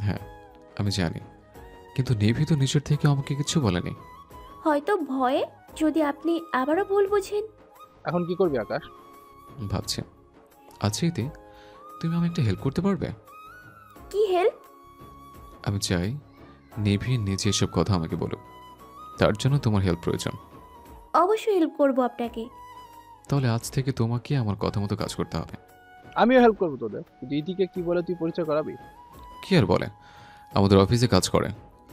Speaker 2: হ্যাঁ আমি জানি, কিন্তু নিভি তো নিজের থেকে আমাকে কিছু বলেনি।
Speaker 4: হয়তো ভয়ে যদি আপনি আবারও ভুল বুঝেন।
Speaker 14: এখন কি করবি আকাশ?
Speaker 2: ভাবছি। আচ্ছা ইতি, তুমি আমাকে একটা হেল্প করতে পারবে?
Speaker 4: কি হেল্প?
Speaker 2: আমি চাই নিভি নিজে এসব কথা আমাকে বলো। তার জন্য তোমার হেল্প প্রয়োজন।
Speaker 4: অবশ্যই হেল্প করব আপনাকে।
Speaker 2: তাহলে আজ থেকে তোমাকে আমার কথা মতো কাজ করতে হবে।
Speaker 14: আমিও হেল্প করবো তোদের, কিন্তু ইতিকে কি বলে তুই পরিচয় করাবি?
Speaker 2: কি আর বলে, আমাদের অফিসে কাজ করে,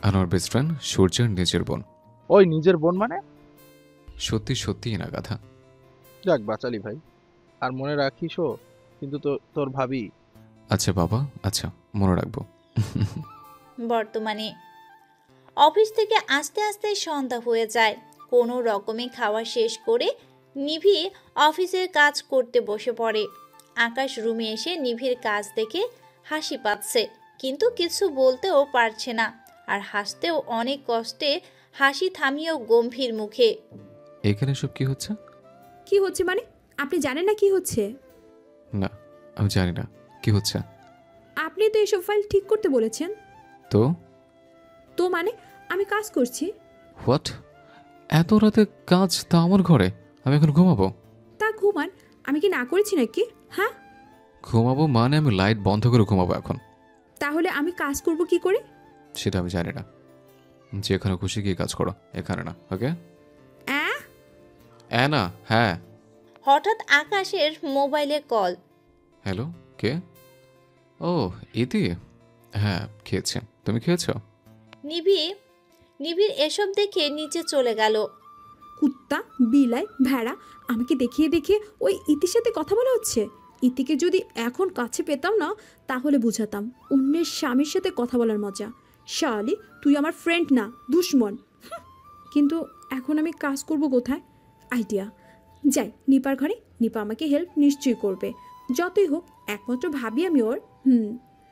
Speaker 2: আর আমার বেস্ট ফ্রেন্ড সূর্যের নিজের বোন।
Speaker 14: ওই নিজের বোন মানে?
Speaker 2: সত্যি সত্যিই না গাধা।
Speaker 14: যাক বাঁচালি ভাই। আর মনে রাখিসও কিন্তু তোর ভাবি।
Speaker 2: আচ্ছা বাবা, আচ্ছা মনে রাখবো।
Speaker 1: বর্তমানে অফিস থেকে আস্তে আস্তে সন্ধ্যা হয়ে যায়। কোনো রকমে খাওয়া শেষ করে নিভি অফিসের কাজ করতে বসে পড়ে। আকাশ রুমে এসে নিভির কাজ দেখে হাসি পাচ্ছে, কিন্তু কিছু বলতেও পারছে না, আর হাসতেও অনেক কষ্টে হাসি থামিয়েও গম্ভীর মুখে।
Speaker 2: এখানে সব কি হচ্ছে?
Speaker 3: কি হচ্ছে মানে? আপনি জানেন না কি হচ্ছে?
Speaker 2: না, আমি জানি না কি হচ্ছে।
Speaker 3: আপনি তো এসব ফাইল ঠিক করতে বলেছেন।
Speaker 2: তো
Speaker 3: তো মানে আমি কাজ করছি।
Speaker 2: হোয়াট? এত রাতে কাজ? তা আমার ঘরে? আমি এখন ঘুমাবো?
Speaker 3: তা ঘুমান, আমি কি না করেছি নাকি? হ্যাঁ,
Speaker 2: ঘুমাবো মানে আমি লাইট বন্ধ করে ঘুমাবো এখন।
Speaker 3: তাহলে আমি কাজ করব কি করে?
Speaker 2: সেটা আমি জানি না। যেখানে খুশি গিয়ে কাজ করো, এখানে না। ওকে? না, হ্যাঁ।
Speaker 1: হঠাৎ আকাশের মোবাইলে কল।
Speaker 2: হ্যালো, কে? ও ইতি। হ্যাঁ খেয়েছি, তুমি খেয়েছো?
Speaker 1: নিবির এসব দেখে নিচে চলে গেল।
Speaker 3: কুত্তা, বিলাই, ভেড়া, আমাকে দেখিয়ে দেখিয়ে ওই ইতির সাথে কথা বলা হচ্ছে। ইতিকে যদি এখন কাছে পেতাম না, তাহলে বুঝাতাম অন্যের স্বামীর সাথে কথা বলার মজা। শালি, তুই আমার ফ্রেন্ড না, দুশ্মন। কিন্তু এখন আমি কাজ করব কোথায়? আইডিয়া। যাই নিপার ঘরে, নিপা আমাকে হেল্প নিশ্চয়ই করবে। যতই হোক একমাত্র ভাবি আমি ওর।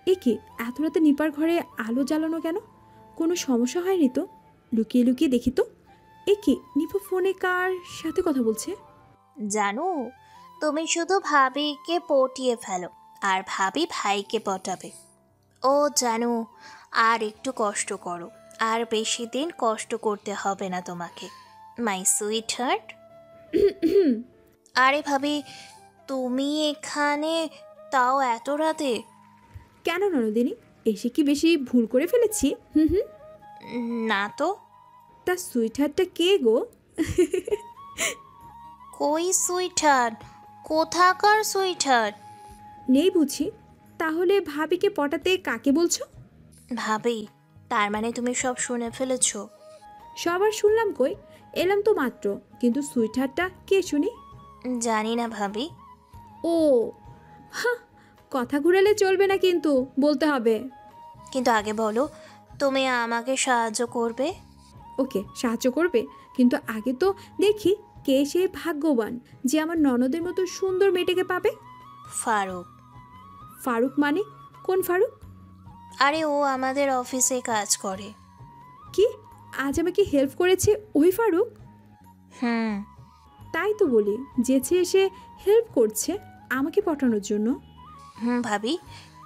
Speaker 3: এ কি এত রাতে নিপার ঘরে আলো জ্বালানো কেন? কোনো সমস্যা হয়নি তো? লুকিয়ে লুকিয়ে দেখি তো। এ কি নিপা ফোনে কার সাথে কথা বলছে?
Speaker 7: জানো, তুমি শুধু ভাবিকে পটিয়ে ফেলো, আর ভাবি ভাইকে পটাবে। ও জানো, আর একটু কষ্ট করো, আর বেশি দিন কষ্ট করতে হবে না তোমাকে, মাই সুইট হার্ট। আরে ভাবি, তুমি এখানে, তাও এত রাতে?
Speaker 3: কেন ননদিনী, এসে কি বেশি ভুল করে ফেলেছি?
Speaker 7: না তো।
Speaker 3: তা সুইটহার্টটা কে গো?
Speaker 7: কই সুইটহার্ট? কোথাকার সুইটহার্ট?
Speaker 3: নেই বুঝি? তাহলে ভাবিকে পটাতে কাকে বলছো?
Speaker 7: ভাবি, তার মানে তুমি সব শুনে ফেলেছো?
Speaker 3: সবার শুনলাম কই, এলাম তো মাত্র, কিন্তু সুইটহার্টটা কে শুনি?
Speaker 7: জানি না ভাবি।
Speaker 3: ও হ্যাঁ, কথা ঘুরালে চলবে না, কিন্তু বলতে হবে।
Speaker 7: কিন্তু আগে বলো, তুমি আমাকে সাহায্য করবে?
Speaker 3: ওকে, সাহায্য করবে, কিন্তু আগে তো দেখি কে সে ভাগ্যবান যে আমার ননদের মতো সুন্দর মেয়েটাকে পাবে।
Speaker 7: ফারুক।
Speaker 3: ফারুক মানে? কোন ফারুক?
Speaker 7: আরে ও আমাদের অফিসে কাজ করে।
Speaker 3: কি আজ আমাকে হেল্প করেছে ওই ফারুক? তাই তো বলি, যেছে এসে হেল্প করছে আমাকে পটানোর জন্য।
Speaker 7: ভাবি,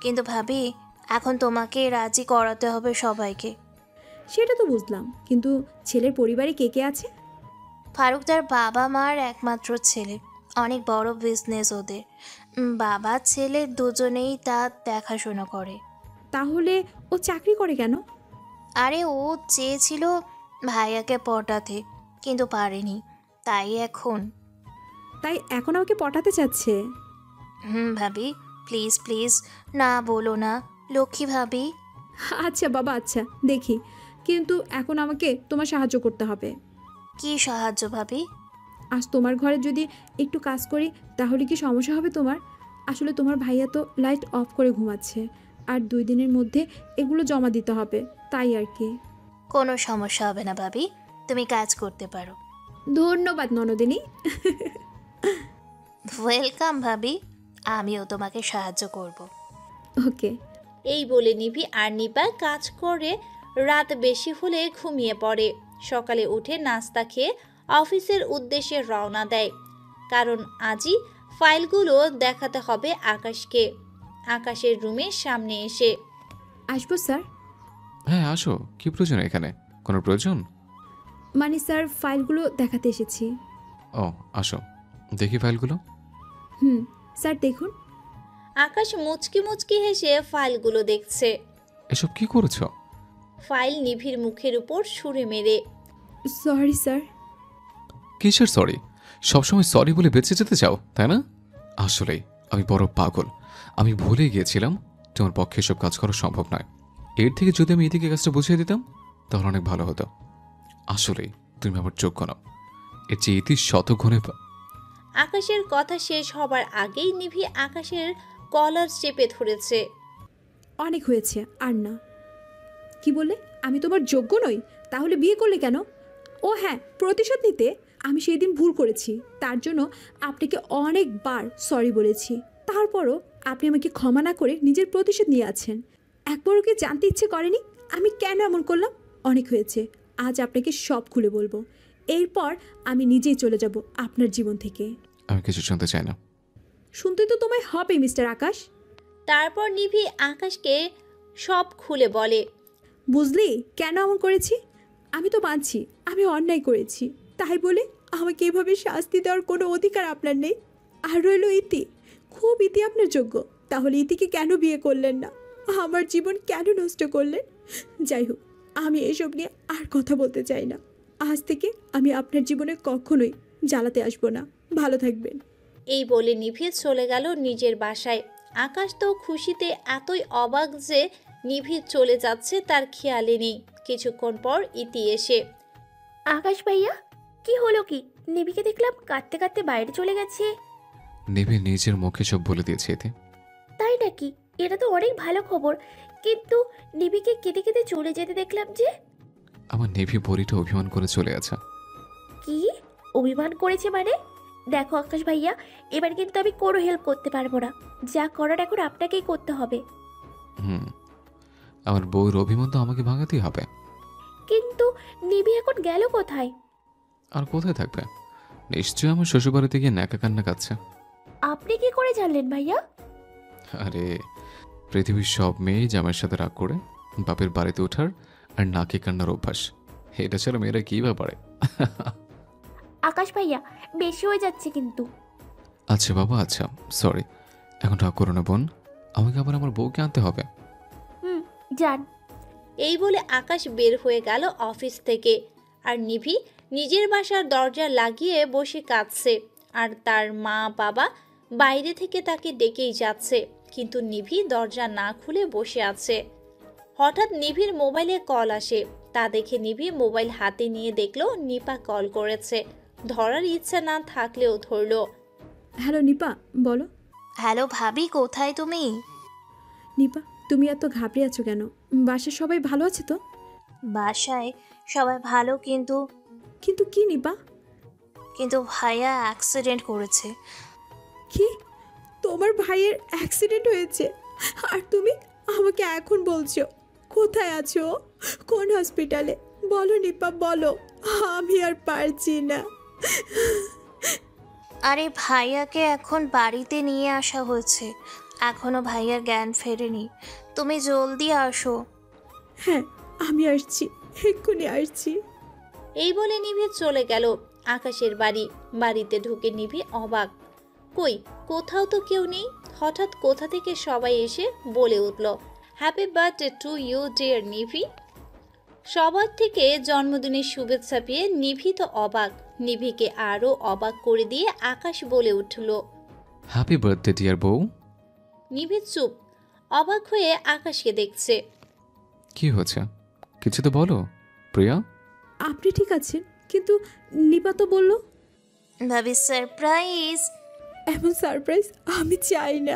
Speaker 7: কিন্তু ভাবি এখন তোমাকে রাজি করাতে হবে সবাইকে।
Speaker 3: সেটা তো বুঝলাম, কিন্তু ছেলের পরিবারে কে কে আছে?
Speaker 7: ফারুক তার বাবা মার একমাত্র ছেলে, অনেক বড় বিজনেস ওদের। বাবা ছেলে দুজনেই তার দেখাশোনা করে।
Speaker 3: তাহলে ও চাকরি করে কেন?
Speaker 7: আরে ও চেয়েছিল ভাইয়াকে পটাতে, কিন্তু পারেনি, তাই এখন
Speaker 3: আমাকে পটাতে চাচ্ছে।
Speaker 7: ভাবি প্লিজ প্লিজ, না বলো না, লক্ষ্মী ভাবি।
Speaker 3: আচ্ছা বাবা, আচ্ছা দেখি, কিন্তু এখন আমাকে তোমার সাহায্য করতে হবে।
Speaker 7: কি সাহায্য ভাবি?
Speaker 3: আজ তোমার ঘরে যদি একটু কাজ করি তাহলে কি সমস্যা হবে তোমার? আসলে তোমার ভাইয়া তো লাইট অফ করে ঘুমাচ্ছে, আর 2 দিনের মধ্যে এগুলো জমা দিতে হবে, তাই আর কি।
Speaker 7: কোনো সমস্যা হবে না ভাবি, তুমি কাজ করতে পারো।
Speaker 3: ধন্যবাদ ননদিনী।
Speaker 7: ওয়েলকাম ভাবি, আমিও তোমাকে সাহায্য করব।
Speaker 3: ওকে।
Speaker 1: এই বলে নিভি আর নিপা কাজ করে রাত বেশি হলে ঘুমিয়ে পড়ে। সকালে উঠে নাস্তা খেয়ে অফিসের উদ্দেশ্যে রওনা দেয়, কারণ আজই ফাইলগুলো দেখাতে হবে আকাশকে। আকাশের রুমের সামনে এসে,
Speaker 3: আসবো স্যার?
Speaker 2: হ্যাঁ আসো। কি প্রয়োজন এখানে? কোনো প্রয়োজন?
Speaker 3: মানে স্যার ফাইলগুলো দেখাতে এসেছি।
Speaker 2: ও আসো, দেখি ফাইলগুলো।
Speaker 3: স্যার দেখুন।
Speaker 1: আকাশ মুচকি মুচকি হেসে ফাইলগুলো দেখছে।
Speaker 2: এসব কি করেছো?
Speaker 1: ফাইল নিভির মুখের উপর ছুঁড়ে মেরে।
Speaker 3: Sorry sir.
Speaker 2: কিসের সরি? সবসময় সরি বলে বেঁচে যেতে চাও, তাই না? আসলেই আমি বড় পাগল। আমি ভুলে গিয়েছিলাম তোমার পক্ষে এসব কাজ করা সম্ভব নয়। এর থেকে যদি আমি এদিকে কাজটা বুঝিয়ে দিতাম তাহলে অনেক ভালো হতো। আসলেই তুমি আমার যোগ্য নও। এর চেয়ে ইতি শতগুণে।
Speaker 1: আকাশের কথা শেষ হবার আগেই নিভি আকাশের কলার চেপে ধরেছে।
Speaker 3: অনেক হয়েছে, আর না। কি বলে? আমি তোমার যোগ্য নই? তাহলে বিয়ে করলে কেন? ও হ্যাঁ, প্রতিশোধ নিতে। আমি সেই দিন ভুল করেছি, তার জন্য আপনাকে অনেকবার সরি বলেছি। তারপরও আপনি আমাকে ক্ষমা না করে নিজের প্রতিশোধ নিয়ে আছেন। একবারও কি জানতে ইচ্ছে করেনি আমি কেন এমন করলাম? অনেক হয়েছে, আজ আপনাকে সব খুলে বলবো। এরপর আমি নিজেই চলে যাব আপনার জীবন থেকে।
Speaker 2: আমি কিছু শুনতে চাই না।
Speaker 3: শুনতে তো তোমায় হবে মিস্টার আকাশ।
Speaker 1: তারপর নিভি আকাশকে সব খুলে বলে।
Speaker 3: বুঝলি কেন এমন করেছি? আমি তো মানছি আমি অন্যায় করেছি, তাই বলে আমাকে এভাবে শাস্তি দেওয়ার কোনো অধিকার আপনার নেই। আর রইল ইতি, খুব ইতি আপনার যোগ্য। তাহলে ইতিকে কেন বিয়ে করলেন না? আমার জীবন কেন নষ্ট করলেন? যাই হোক, আমি এসব নিয়ে আর কথা বলতে চাই না। আজ থেকে আমি আপনার জীবনে কখনোই জ্বালাতে আসবো না। ভালো থাকবেন।
Speaker 1: এই বলে নিভি চলে গেল নিজের বাসায়। আকাশ তো খুশিতে এতই অবাক যে নিভি চলে যাচ্ছে তার খেয়ালে নেই। কিছুক্ষণ পর ইতি এসে।
Speaker 4: আকাশ ভাইয়া, কি হলো কি? নিবিকে দেখলাম কাঁদতে কাঁদতে বাইরে চলে গেছে।
Speaker 2: নিভি নিজের মুখে সব বলে দিয়েছে এতে।
Speaker 4: তাই নাকি? এটা তো অনেক ভালো খবর। কিন্তু নিবিকে কেঁদে কেঁদে চলে যেতে দেখলাম যে।
Speaker 2: আমার নিভি পরিটা অভিমান করে চলে আছে।
Speaker 4: কি অভিমান করেছে মানে? দেখো আকাশ ভাইয়া, এবার কিন্তু আমি কোনো হেল্প করতে পারবো না। যা করার এখন আপনাকেই করতে হবে।
Speaker 2: আমার বউর অভিমান তো আমাকে ভাঙাতেই হবে।
Speaker 4: কিন্তু নিবি এখন গেল কোথায়?
Speaker 2: আর কোথায় থাকবে? নিশ্চয়ই আমার শ্বশুরবাড়িতে গিয়ে ন্যাকা কান্না কাচ্ছে।
Speaker 4: আপনি কি করে জানলেন ভাইয়া?
Speaker 2: আরে, পৃথিবীর সব মেয়ে জামাইয়ের সাথে রাগ করে বাপের বাড়িতে ওঠার আর নাকে কান্নার অভ্যাস। এটা ছাড়া মেয়েরা কি ব্যাপারে?
Speaker 4: আকাশ ভাইয়া, বেশি হয়ে যাচ্ছে কিন্তু।
Speaker 2: আচ্ছা বাবা, আচ্ছা সরি। এখন রাগ করো না বোন, আমাকে আবার আমার বউকে আনতে হবে।
Speaker 4: যান।
Speaker 1: এই বলে আকাশ বের হয়ে গেল অফিস থেকে। আর নিভি নিজের বাসার দরজা লাগিয়ে বসে কাঁদছে। আর তার মা বাবা বাইরে থেকে তাকে ডেকেই যাচ্ছে, কিন্তু নিভি দরজা না খুলে বসে আছে। হঠাৎ নিভির মোবাইলে কল আসে। তা দেখে নিভি মোবাইল হাতে নিয়ে দেখলো নিপা কল করেছে। ধরার ইচ্ছা না থাকলেও ধরলো।
Speaker 3: হ্যালো নিপা, বলো।
Speaker 7: হ্যালো ভাবি, কোথায় তুমি?
Speaker 3: নিপা, তুমি এত ঘাবড়ে আছো কেন? বাসায় সবাই ভালো আছে তো?
Speaker 7: বাসায় সবাই ভালো, কিন্তু
Speaker 3: কিন্তু কি নিপা?
Speaker 7: কিন্তু ভাইয়া অ্যাক্সিডেন্ট করেছে।
Speaker 3: কি? তোমার ভাইয়ের অ্যাক্সিডেন্ট হয়েছে? আর তুমি আমাকে এখন বলছো? কোথায় আছো? কোন হসপিটালে? বলো নিপা, বলো। আমি আর পারছি না।
Speaker 7: আরে ভাইয়াকে এখন বাড়িতে নিয়ে আসা হয়েছে। এখনো ভাইয়ার জ্ঞান ফেরেনি। তুমি জলদি আসো।
Speaker 3: হ্যাঁ, আমি আসছি, এক্ষুনি আসছি।
Speaker 1: এই বলে নিভি চলে গেল আকাশের বাড়ি। বাড়িতে ঢুকে নিভি অবাক। কই, কোথাও তো কেউ নেই। হঠাৎ কোথা থেকে সবাই এসে বলে উঠল, happy birthday to you dear Nivi. সবার থেকে জন্মদিনের শুভেচ্ছা পেয়ে নিভি তো অবাক। নিভিকে আরও অবাক করে দিয়ে আকাশ বলে উঠল,
Speaker 2: হ্যাপি বার্থডে ডিয়ার বউ।
Speaker 1: নিভি চুপ, অবাক হয়ে আকাশকে দেখছে।
Speaker 2: কি হয়েছে? কিছু তো বলো প্রিয়া।
Speaker 3: আপনি ঠিক আছেন? কিন্তু নিপা তো বলল।
Speaker 7: ভাবি সারপ্রাইজ।
Speaker 3: এমন সারপ্রাইজ আমি চাই না।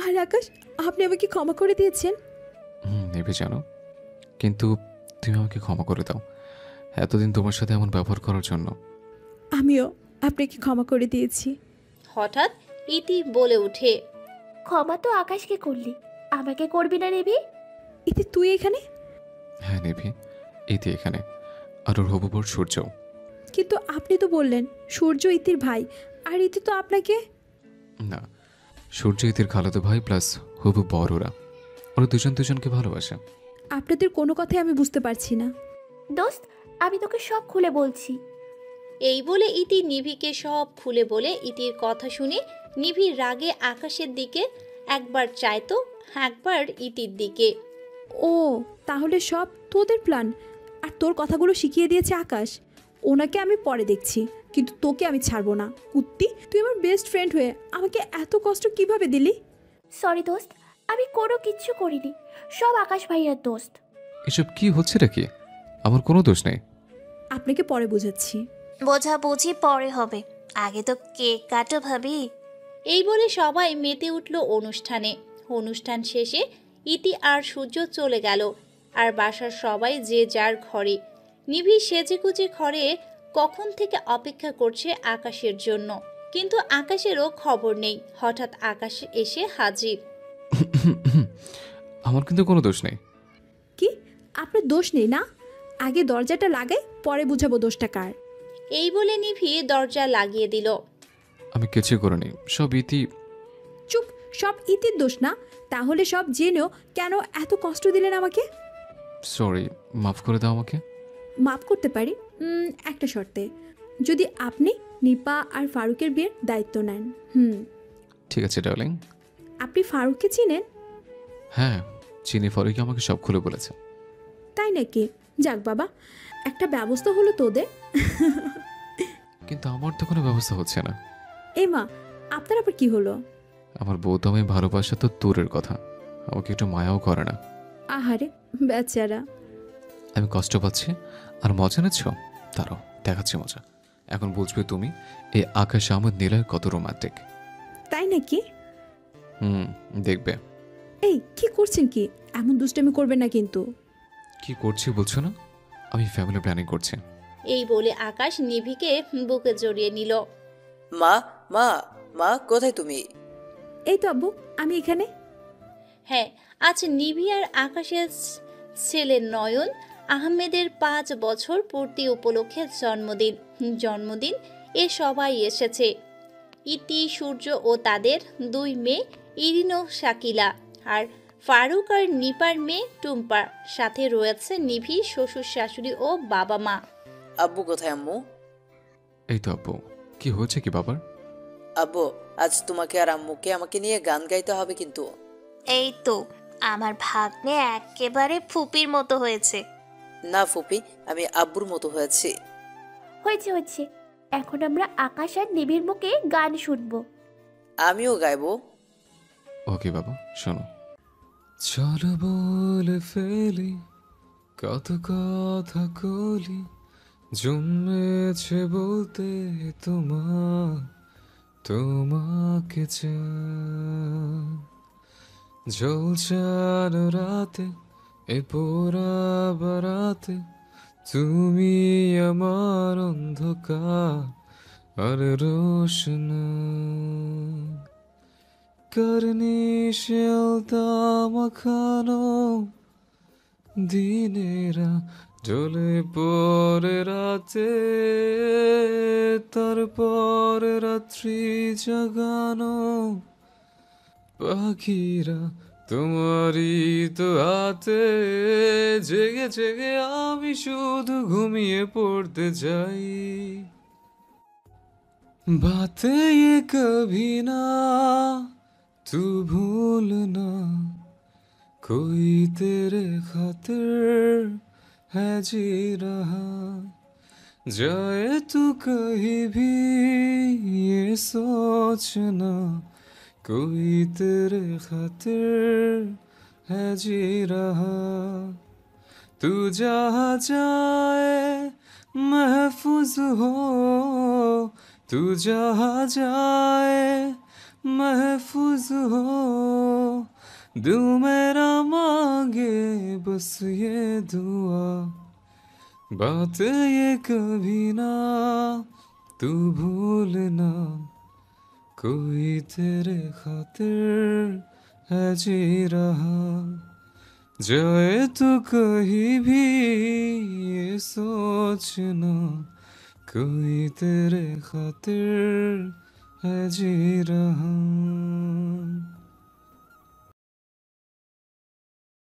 Speaker 3: আর আকাশ, আপনি আমাকে ক্ষমা করে দিয়েছেন।
Speaker 2: নেবে জানো, কিন্তু তুমি আমাকে ক্ষমা করে দাও এতদিন তোমার সাথে এমন ব্যবহার করার জন্য।
Speaker 3: আমিও আপনাকে ক্ষমা করে দিয়েছি।
Speaker 1: হঠাৎ ইতি বলে ওঠে,
Speaker 4: ক্ষমা তো আকাশকে করলি, আমাকে করবি না নেবি?
Speaker 3: ইতি তুই এখানে?
Speaker 2: হ্যাঁ নেভি, ইতি এখানে, আর ওর হবু বর সূর্য।
Speaker 3: কিন্তু আপনি তো বললেন সূর্য ইতির ভাই, আর ইতি তো আপনাকে।
Speaker 2: না, সূর্য ইতির খালাতো ভাই প্লাস হবু বর। ওরা দুজন দুজনকে ভালোবাসে।
Speaker 3: আপনাদের কোনো কথাই আমি বুঝতে পারছি না।
Speaker 4: দোস্ত, আমি তোকে সব খুলে বলছি।
Speaker 1: এই বলে ইতি নিভিকে সব খুলে বলে ইতির কথা শুনে নিভি রাগে আকাশের দিকে একবার চাইতো, একবার ইতির দিকে।
Speaker 3: ও তাহলে সব তোদের প্ল্যান, আর তোর কথাগুলো শিখিয়ে দিয়েছে আকাশ। ওনাকে আমি পরে দেখছি, কিন্তু তোকে আমি ছাড়বো না। কুত্তি, তুই আমার বেস্ট ফ্রেন্ড হয়ে আমাকে এত কষ্ট কিভাবে দিলি?
Speaker 4: সরি দোস্ত, আমি কোনো কিচ্ছু করিনি, সব আকাশ ভাইয়ার দোস্ত।
Speaker 2: এসব কি হচ্ছে নাকি? আমার কোনো দোষ নেই।
Speaker 3: আপনাকে পরে বোঝাচ্ছি।
Speaker 7: বোঝাবুঝি পরে হবে, আগে তো কেক কাটো ভাবি।
Speaker 1: এই বলে সবাই মেতে উঠল অনুষ্ঠানে। অনুষ্ঠান শেষে ইতি আর সূর্য চলে গেল, আর বাসার সবাই যে যার ঘরে। নিভি সেজেগুজে ঘরে কখন থেকে অপেক্ষা করছে আকাশের জন্য, কিন্তু আকাশেরও খবর নেই। হঠাৎ আকাশ এসে হাজির।
Speaker 2: আমার কিন্তু কোনো দোষ নেই।
Speaker 3: কি আপনার দোষ নেই না? আগে দরজাটা লাগাই, পরে বুঝাবো দোষটা কার।
Speaker 1: এই বলে নিভি দরজা লাগিয়ে দিল।
Speaker 2: আমি কিছু করিনি, সব ইতি।
Speaker 3: চুপ, সব ইতির দোষ না? তাহলে সব জেনেও কেন এত কষ্ট দিলেন আমাকে?
Speaker 2: সরি, মাফ করে দাও আমাকে।
Speaker 3: মাফ করতে পারি, একটা শর্তে, যদি আপনি নিপা আর ফারুকের বিয়ের দায়িত্ব নেন।
Speaker 2: ঠিক আছে ডার্লিং।
Speaker 3: আপনি ফারুককে চিনেন?
Speaker 2: হ্যাঁ চিনি, ফারুকি আমাকে সব খুলে বলেছে।
Speaker 3: তাই নাকি? যাক বাবা, একটা ব্যবস্থা হলো তোদের।
Speaker 2: কিন্তু আমার তো কোনো ব্যবস্থা হচ্ছে না।
Speaker 3: এ মা, আপনার আবার কি হলো?
Speaker 2: আমার বউ তো আমি ভালোবাসা তো দূরের কথা, আমাকে একটু মায়াও করে না।
Speaker 3: আহারে বেচারা।
Speaker 2: আমি কষ্ট পাচ্ছি আর মজা নিচ্ছ? তারও দেখাচ্ছি মজা। এখন বুঝবে তুমি এই আকাশ আমার নীলার কত রোমান্টিক।
Speaker 3: তাই নাকি?
Speaker 2: দেখবে।
Speaker 3: এই কি করছেন কি? এমন দুষ্টামি করবেন না কিন্তু।
Speaker 2: কি করছি বলছো না? আমি ফ্যামিলি প্ল্যানিং করছি।
Speaker 1: এই বলে আকাশ নিভিকে বুকে জড়িয়ে নিল।
Speaker 15: মা মা মা, কোথায় তুমি?
Speaker 3: এই তো আব্বু, আমি এখানে।
Speaker 1: হ্যাঁ, আজ নিভি আর আকাশের ছেলে নয়ন আহমেদের 5 বছর পূর্তি উপলক্ষে জন্মদিন এ সবাই এসেছে। ইতি, সূর্য ও তাদের 2 মেয়ে ইরিন ও শাকিলা, আর ফারুক আর নিপার মেয়ে টুম্পা। সাথে রয়েছে নিভি, শ্বশুর শাশুড়ি ও বাবা মা।
Speaker 15: আব্বু কোথায় আম্মু?
Speaker 2: এই তো আব্বু। কি হয়েছে কি বাবার?
Speaker 15: আব্বু, আজ তোমাকে আর আম্মুকে আমাকে নিয়ে গান গাইতে হবে কিন্তু।
Speaker 7: এই তো আমার ভাগ্নে একেবারে ফুপির মতো হয়েছে।
Speaker 15: না ফুপি, আমি আব্বুর মতো হয়েছি।
Speaker 4: হয়েছে হয়েছে, এখন আমরা আকাশ আর নিবিড় মুখে গান শুনবো।
Speaker 15: আমিও গাইবো।
Speaker 2: ওকে বাবা, শোনো। চলো বলে ফেলি কত কথা কলি, জন্মেছে বলতে তোমাকে চাই। ঝলসানো রাতে এ পোড়া বারাতে, তুমি আমার অন্ধকার আর রোশনা। করনি শেলতা মাখানো দিনেরা জ্বলে পরে রাতে, তারপর রাত্রি জাগানো পাখিরা তোমারই তো হাতে। জেগে জেগে আমি শুধু ঘুমিয়ে পড়তে চাই। बातें ये कभी ना तू भूलना, कोई तेरे खातिर है जी रहा। जाए तू कहीं भी ये सोचना, कोई तेरे खातिर है जी रहा। तू जहाँ जाए महफूज हो, तू जहाँ जाए महफूज हो। दिल मेरा मांगे बस ये दुआ, बात ये कभी ना तू भूलना, कोई तेरे खातिर है जी रहा। जाए तो कहीं भी ये सोचना, कोई तेरे खातिर है जी रहा।